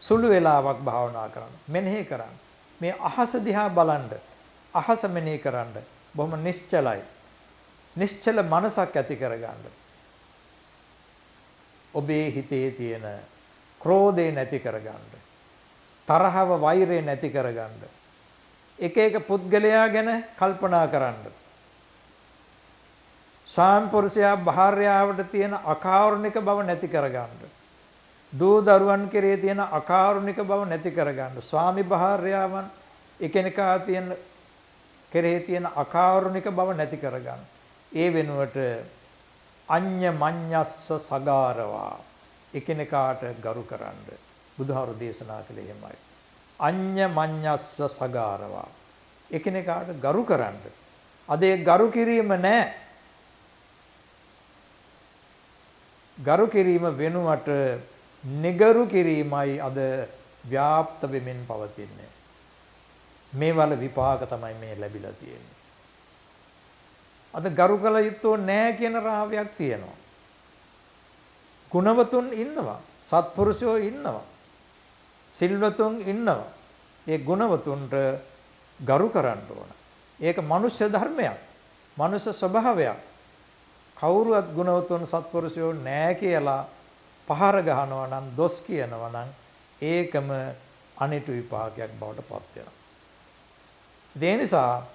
සුළු වේලාවක් භාවනා කරන්න. මෙනෙහි කරන්න. මේ අහස දිහා බලන්න. අහස මෙනෙහි කරන්න. බොහොම නිශ්චලයි. නිශ්චල මනසක් ඇති කරගන්න. ඔබේ හිතේ තියෙන ක්‍රෝධය නැති කරගන්න. තරහව වෛරය නැති කරගන්න. එක එක පුද්ගලයා ගැන කල්පනා කරන්න. ස්වාම පුරුෂයා භාර්යාවට තියෙන අකාරුණික බව නැති කරගන්න. දූ දරුවන් කෙරේ තියෙන අකාරුණික බව නැති කරගන්න. ස්වාමි භාර්යාවන් එකිනෙකා තියෙන කෙරේ තියෙන අකාරුණික බව නැති කරගන්න. ඒ වෙනුවට අඤ්ඤ මඤ්ඤස්ස සගාරවා එකිනෙකාට ගරු කරන්න. බුදුහාරු දේශනා කළේ එහෙමයි. අඤ්ඤ මඤ්ඤස්ස සගාරවා එකිනෙකාට ගරු කරන්න. අද ඒ ගරු කිරීම නැහැ. ගරු කිරීම වෙනුවට නිගරු කිරීමයි අද ව්‍යාප්ත වෙමින් පවතින්නේ. මේවල විපාක තමයි මේ ලැබිලා තියෙන්නේ. අද ගරු කළ යුත්තෝ නැහැ කියන රාවයක් තියෙනවා. ගුණවතුන් ඉන්නවා, සත්පුරුෂයෝ ඉන්නවා, සිල්වතුන් ඉන්නවා. ඒ ගුණවතුන්ට ගරු කරන්න ඕන. ඒක මනුෂ්‍ය ධර්මයක්, මනුෂ්‍ය ස්වභාවයක්. කවුරුවත් ගුණවතුන් සත්පුරුෂයෝ නැහැ කියලා පහර ගහනවා නම්, දොස් කියනවා නම් ඒකම අනිතු විපාකයක් බවට පත් වෙනවා. ඒ නිසා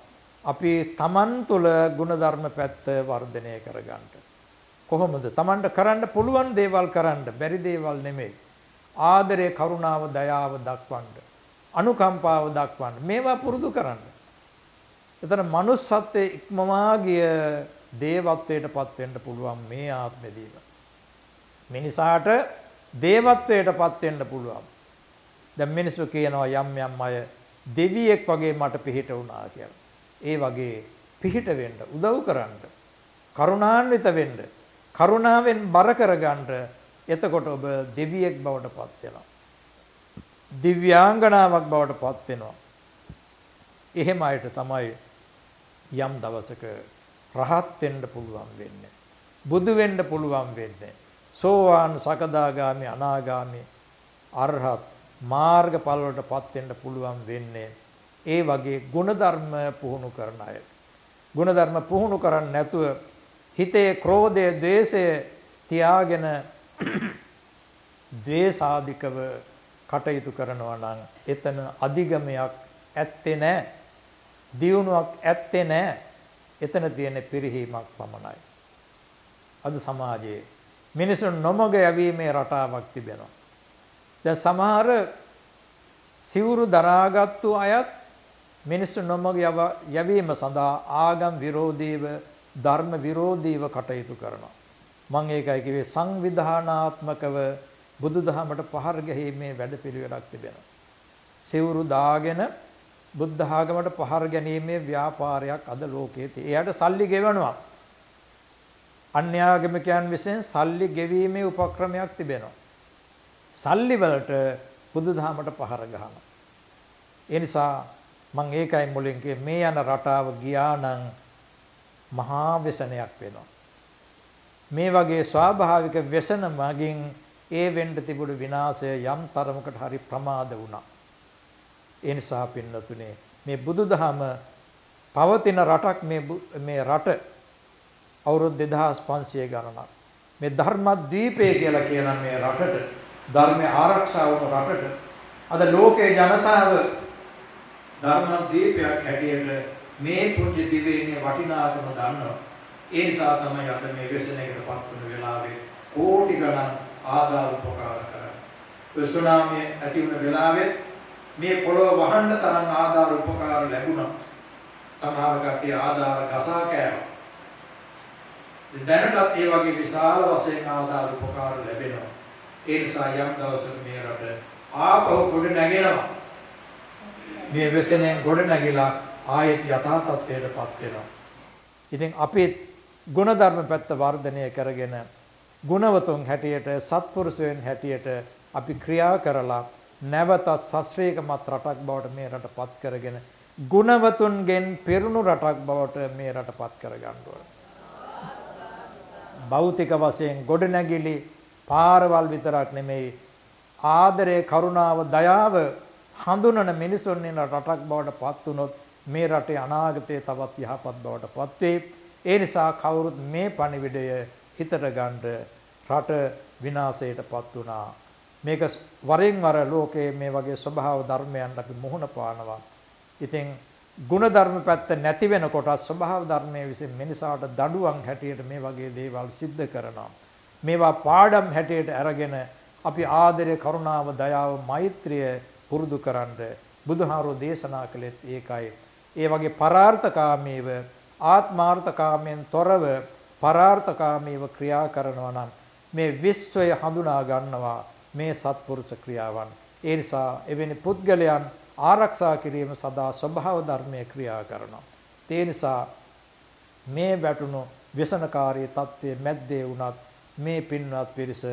අපි Taman තුල ගුණධර්ම පැත්ත වර්ධනය කරගන්න. කොහොමද? Tamanට කරන්න පුළුවන් දේවල් කරන්න, බැරි දේවල් නෙමෙයි. ආදරය, කරුණාව, දයාව දක්වන්න, අනුකම්පාව දක්වන්න. මේවා පුරුදු කරන්න. එතන manussත්වයේ ඉක්මවා ගිය දේවත්වයටපත් වෙන්න පුළුවන් මේ ආත්මෙදීම. මිනිසාට දේවත්වයටපත් වෙන්න පුළුවන්. දැන් මිනිස්සු කියනවා යම් යම් අය දෙවියෙක් වගේ මට පිහිට වුණා කියලා. ඒ වගේ පිහිට වෙන්න, උදව් කරන්න, කරුණාන්විත වෙන්න, කරුණාවෙන් බර කරගන්න. එතකොට ඔබ දෙවියෙක් බවට පත් වෙනවා. දිව්‍යාංගනාවක් බවට පත් වෙනවා. එහෙම අයට තමයි යම් දවසක රහත් වෙන්න පුළුවන් වෙන්නේ. බුදු වෙන්න පුළුවන් වෙන්නේ. සෝවාන්, සකදාගාමි, අනාගාමි, අරහත් මාර්ගඵල වලටපත් වෙන්න පුළුවන් වෙන්නේ. ඒ වගේ ಗುಣධර්ම පුහුණු කරන අය. ಗುಣධර්ම පුහුණු කරන්නේ නැතුව හිතේ ක්‍රෝධය, ද්වේෂය තියාගෙන ද්වේෂාධිකව කටයුතු කරනවා නම් එතන අධිගමයක් ඇත්තේ නැහැ. දියුණුවක් ඇත්තේ නැහැ. එතන තියෙන පිරිහීමක් පමණයි. අද සමාජයේ මිනිසුන් නොමග යැවීමේ රටාවක් තිබෙනවා. දැන් සමහර සිවුරු දරාගත්තු අයත් මිනිසුන් නොමග යැවීම සඳහා ආගම් විරෝධීව, ධර්ම විරෝධීව කටයුතු කරනවා. මම ඒකයි කිව්වේ සංවිධානාත්මකව බුදුදහමට පහර ගැනීමේ වැඩපිළිවෙලක් තිබෙනවා. සිවුරු දාගෙන බුද්ධ ආගමට පහර ගැනීමේ ව්‍යාපාරයක් අද ලෝකයේ තියෙනවා. එයාට සල්ලි ගෙවනවා. අන්‍යාගමිකයන් විසින් සල්ලි ගෙවීමේ උපක්‍රමයක් තිබෙනවා. සල්ලි වලට බුදුදහමට පහර ගහනවා. ඒ නිසා මම ඒකයි මුලින් කිව්වේ මේ යන රටාව ගියා නම් මහා ව්‍යසනයක් වෙනවා. මේ වගේ ස්වාභාවික ව්‍යසන මගින් ඒ වෙන්න තිබුණු විනාශය යම් තරමකට හරි ප්‍රමාද වුණා. ඒ නිසා පින්නතුනේ මේ බුදුදහම පවතින රටක් මේ රට අවුරුදු 2500 ගණනක්. මේ ධර්මද්වීපය කියලා කියන මේ රටට ධර්මය ආරක්ෂා වුණු රටට අද ලෝකේ ජනතාව ධර්මද්වීපයක් හැටියට මේ පුංචි දිවයිනේ වටිනාකම දන්නවා. ඒ නිසා තමයි අද මේ වෙසෙනකට පත් වුණු වෙලාවේ කෝටි ගණන් ආදාළ උපකාර කරන්නේ. සුනාමිය ඇති වුණ වෙලාවේ මේ පොළොව වහන්න තරම් ආදාළ උපකාර ලැබුණා. සමහර කට්ටිය ආදාළ ගසා කෑවා. දැනටත් ඒ වගේ විශාල වශයෙන් ආදාළ උපකාර ලැබෙනවා. ඒ නිසා යම් දවසක මේ රට ආපහු ගොඩ නැගෙනවා. මේ වෙසෙනෙන් ගොඩ නැගිලා ආයෙත් යථා තත්ත්වයටපත් වෙනවා. ඉතින් අපි ගුණධර්ම පැත්ත වර්ධනය කරගෙන ගුණවතුන් හැටියට සත්පුරුෂයන් හැටියට අපි ක්‍රියා කරලා නැවතත් ශාස්ත්‍රීයමත් රටක් බවට මේ රටපත් කරගෙන ගුණවතුන්ගෙන් පිරුණු රටක් බවට මේ රටපත් කරගන්න ඕන. භෞතික වශයෙන් ගොඩනැගිලි පාරවල් විතරක් නෙමෙයි ආදරය කරුණාව දයාව හඳුනන මිනිසුන් ඉන්න රටක් බවට පත් වුනොත් මේ රටේ අනාගතය තවත් යහපත් බවට පත් වේ. ඒ නිසා කවුරුත් මේ පණිවිඩය හිතට ගන්න රට විනාශයටපත් වුණා. මේක වරින් වර ලෝකයේ මේ වගේ ස්වභාව ධර්මයන් අපි මුහුණ පානවා. ඉතින් ගුණධර්ම පැත්ත නැති වෙනකොට ස්වභාව ධර්මයේ විසින් මිනිසාට දඩුවම් හැටියට මේ වගේ දේවල් සිද්ධ කරනවා. මේවා පාඩම් හැටියට අරගෙන අපි ආදරය කරුණාව දයාව මෛත්‍රිය පුරුදු කරන්න බුදුහාරෝ දේශනා කළෙත් ඒකයි. ඒ වගේ පරාර්ථකාමීව ආත්මාර්ථකාමයෙන් තොරව පරාර්ථකාමීව ක්‍රියා කරනවා නම් මේ විශ්වය හඳුනා ගන්නවා මේ සත්පුරුෂ ක්‍රියාවන්. ඒ නිසා එවැනි පුද්ගලයන් ආරක්ෂා කිරීම සදා ස්වභාව ධර්මයේ ක්‍රියා කරනවා. ඒ නිසා මේ වැටුණු ව්‍යසනකාරී තත්ත්වයේ මැද්දේ වුණත් මේ පින්වත් පිරිස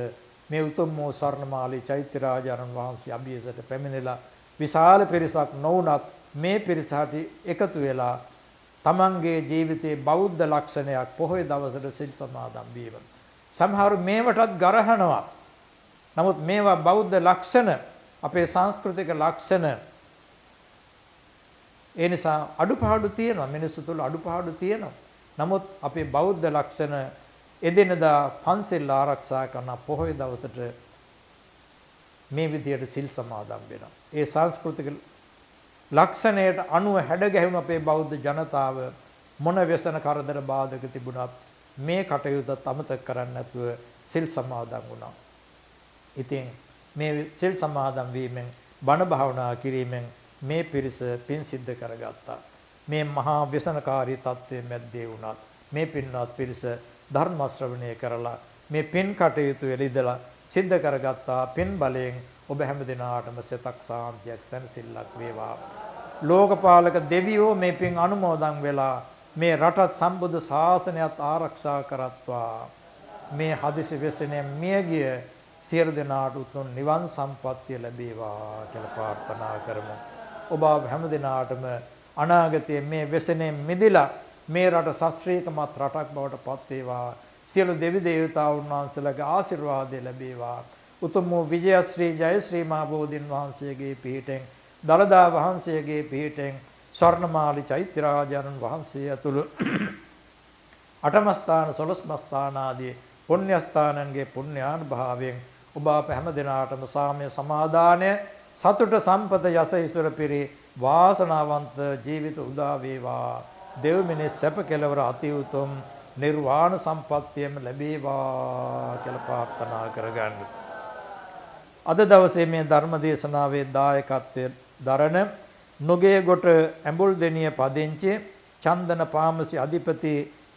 මේ උතුම් වූ ස්වර්ණමාලී චෛත්‍ය රාජානන් වහන්සේ අභියසට පැමිණිලා විශාල පිරිසක් නොවුනත් මේ පිරිසට එකතු වෙලා තමන්ගේ ජීවිතයේ බෞද්ධ ලක්ෂණයක් පොහොය දවසට සිල් සමාදන් වීම. සමහරු මේවටත් ගරහනවා. නමුත් මේවා බෞද්ධ ලක්ෂණ අපේ සංස්කෘතික ලක්ෂණ. ඒ නිසා අඩුපාඩු තියෙනවා, මිනිස්සු තුළ අඩුපාඩු තියෙනවා. නමුත් අපේ බෞද්ධ ලක්ෂණ එදිනදා පන්සිල් ආරක්ෂා කරන පොහොය දවසට මේ විදියට සිල් සමාදන් වෙනවා. ඒ සංස්කෘතික ලක්ෂණයට අනුව හැඩ ගැහුණු අපේ බෞද්ධ ජනතාව මොන ව්‍යසන කරදර බාධක තිබුණත් මේ කටයුත්තත් අමතක කරන්නේ නැතුව සිල් සමාදන් වුණා. ඉතින් මේ සිල් සමාදන් වීමෙන් බණ භාවනා කිරීමෙන් මේ පිරිස පින් සිද්ධ කරගත්තා. මේ මහා ව්‍යසනකාරී තත්ත්වයේ මැද්දේ වුණත් මේ පින්වත් පිරිස ධර්ම ශ්‍රවණය කරලා මේ පින් කටයුතු එළිදලා සිද්ධ කරගත්තා. පින් බලයෙන් ඔබ හැම දිනාටම සිතක් සාන්තියක් සැනසෙල්ලක් වේවා. ලෝකපාලක දෙවියෝ මේ පින් අනුමෝදන් වෙලා මේ රටත් සම්බුද්ධ ශාසනයත් ආරක්ෂා කරත්වා. මේ හදිසි වෙස්නේ මියගිය සියලු දෙනාට උතුම් නිවන් සම්පත්තිය ලැබේවා කියලා ප්‍රාර්ථනා කරමු. ඔබ හැම දිනාටම අනාගතයේ මේ වෙස්නේ මිදිලා මේ රට ශාස්ත්‍රීයමත් රටක් බවට පත් වේවා. සියලු දෙවි දේවතාවුන් වහන්සේලාගේ ආශිර්වාදය ලැබේවා. උතුම් වූ විජයශ්‍රී ජයශ්‍රී මහ බෝධීන් වහන්සේගේ පිහිටෙන් දලදා වහන්සේගේ පිහිටෙන් ස්වර්ණමාලි චෛත්‍ය රාජානන් වහන්සේ ඇතුළු අටම ස්ථාන 12ම ස්ථාන ආදී පුණ්‍ය ස්ථානන්ගේ පුණ්‍යානුභාවයෙන් ඔබ අප හැම දිනාටම සාමය සමාදානය සතුට සම්පත යස ඉසුර පිරි වාසනාවන්ත ජීවිත උදා වේවා. දෙව් මිනිස් සැප කෙලවර අති උතුම් නිර්වාණ සම්පත්තියම ලැබේවා කියලා ප්‍රාර්ථනා කරගන්න. අද දවසේ මේ ධර්ම දේශනාවේ දායකත්වයේ දරන නොගේගොට ඇඹුල්දෙනිය පදිංචි චන්දන පාමසි අධිපති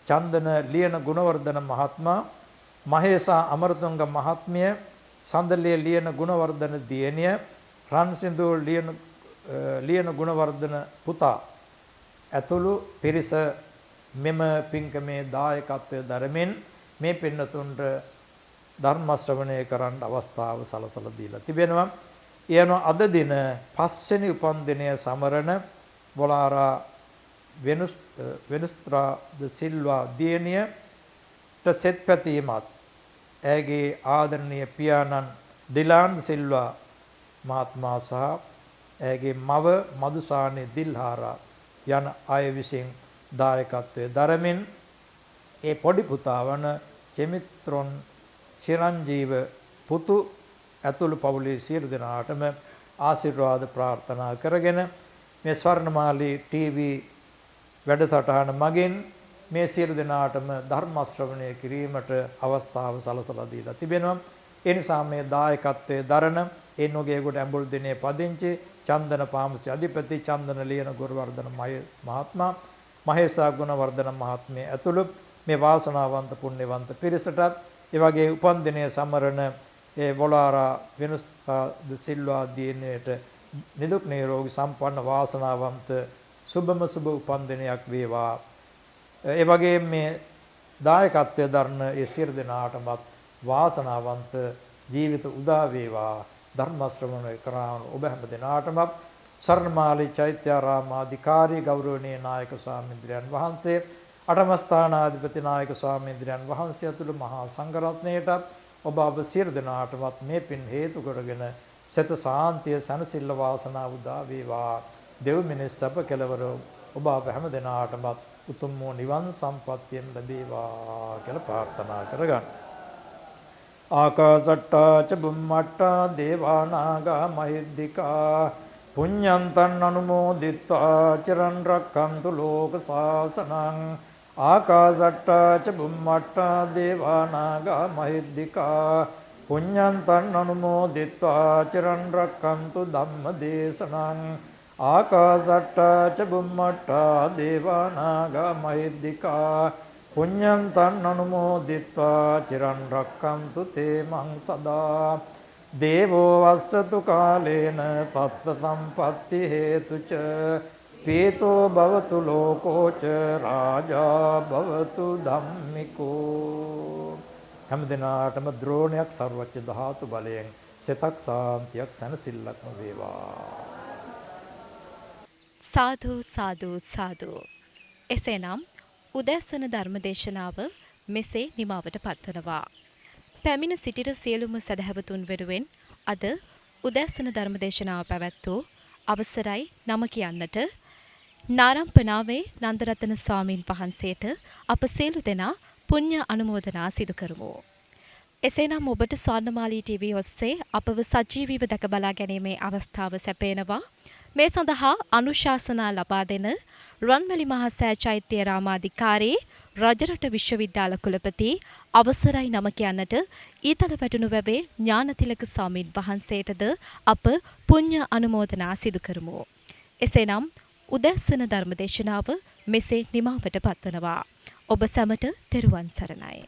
චන්දන ලියන ගුණවර්ධන මහත්මයා, මහේසා අමරතුංග මහත්මිය, සඳලිය ලියන ගුණවර්ධන දියණිය, රන්සිඳු ලියන ගුණවර්ධන පුතා ඇතුළු පිරිස මෙම පින්කමේ දායකත්වය දරමින් මේ පින්නතුන්ට ධර්ම ශ්‍රවණය කරන්න අවස්ථාව සලසලා දීලා තිබෙනවා. එයන අද දින 5 වෙනි උපන්දිනය සමරන බොලාරා වෙනුස්ත්‍රා ද සිල්වා දියණියට සෙත් පැතීමත් ඇගේ ආදරණීය පියාණන් ඩිලාන් සිල්වා මහත්මයා සහ ඇගේ මව මදුසානි දිල්හාරා යන අය විසින් දායකත්වයේ දරමින් ඒ පොඩි පුතා වන චෙමිත්‍රොන් චිරංජීව පුතු ඇතුළු පවුලේ සියලු දෙනාටම ආශිර්වාද ප්‍රාර්ථනා කරගෙන මේ ස්වර්ණමාලී ටීවී වැඩසටහන මගින් මේ සියලු දෙනාටම ධර්ම ශ්‍රවණය කිරීමට අවස්ථාව සලසලා දීලා තිබෙනවා. ඒ නිසා මේ දායකත්වයේ දරන ඒ නොගේගොඩ ඇඹුල් දිනේ පදිංචි චන්දන පාමුස්ති අධිපති චන්දන ලියන ගුරුවර්ධන මහත්මයා මහේසා ගුණවර්ධන මහත්මිය ඇතුළු මේ වාසනාවන්ත පුණ්‍යවන්ත පිරිසටත් ඒ වගේ උපන් දිනයේ සමරන ඒ වොලාරා වෙනුස්ද සිල්වා දිනේට නිදුක් නිරෝගී සම්පන්න වාසනාවන්ත සුබම සුබ උපන් දිනයක් වේවා. ඒ වගේම මේ දායකත්වයේ දරන ඒ සියලු දෙනාටමත් වාසනාවන්ත ජීවිත උදා වේවා. ධර්ම ශ්‍රවණය කරන ඔබ හැම දෙනාටම සරණමාලී චෛත්‍යාරාමාධිකාරී ගෞරවනීය නායක ස්වාමීන්ද්‍රයන් වහන්සේ අටම ස්ථානාධිපති නායක ස්වාමීන්ද්‍රයන් වහන්සේ ඇතුළු මහා සංඝරත්නයට ඔබ අප සියලු දෙනාටමත් මේ පින් හේතු කරගෙන සත සාන්තිය සනසිල්ල වාසනාව උදා වේවා. දෙව් මිනිස් සප කෙලවර ඔබ අප හැම දෙනාටමත් උතුම් වූ නිවන් සම්පත්තියෙන් ලැබේවා කියලා ප්‍රාර්ථනා කරගන්න. ආකාසට්ටා ච බුම්මට්ටා දේවා නාග මහිද්దికා පුඤ්ඤන්තං අනුමෝදිත්වා චිරන් රක්ඛන්තු ලෝක සාසනං. ආකාසට්ටා ච බුම්මට්ටා දේවා නාග මහිද්దికා පුඤ්ඤන්තං අනුමෝදිත්වා චිරන් රක්ඛන්තු ධම්ම දේශනං. ආකාසට්ටා ච බුම්මට්ටා දේවා නාග මහිද්దికා පුඤ්ඤන්තං අනුමෝදිත්වා චිරන් රක්ඛන්තු තේ මං සදා. දේවෝ වස්සතු කාලේන සස්ස සම්පත්ති හේතුච පීතෝ භවතු ලෝකෝ ච රාජා භවතු ධම්මිකෝ. හැම දිනාටම ද්‍රෝණයක් සර්වඥ ධාතු බලයෙන් සිතක් සාන්තියක් සැනසෙල්ලක්ම වේවා. සාදු සාදු සාදු. එසේනම් උදෑසන ධර්මදේශනාව මෙසේ නිමාවට පත්වනවා. පැමිණ සිටින සියලුම සදහැවතුන් වෙනුවෙන් අද උදෑසන ධර්මදේශනාව පැවැත්වූ අවසරයි නම කියන්නට නාරම්පනාවේ නන්දරතන ස්වාමීන් වහන්සේට අප සියලු දෙනා පුණ්‍ය අනුමෝදනා සිදු කරමු. එසේනම් ඔබට ස්වර්ණමාලී ටීවී ඔස්සේ අපව සජීවීව දැක බලා ගැනීමේ අවස්ථාව සැපේනවා. මේ සඳහා අනුශාසනා ලබා දෙන රන්මැලි මහසෑ චෛත්‍ය රාමාධිකාරී රජරට විශ්වවිද්‍යාල කුලපති අවසරයි නම කියන්නට ඊතල පැටුණු වැවේ ඥානතිලක ස්වාමීන් වහන්සේටද අප පුණ්‍ය අනුමෝදනා සිදු කරමු. එසේනම් උදෑසන ධර්මදේශනාව මෙසේ නිමාවට පත්වනවා. ඔබ සැමට තෙරුවන් සරණයි.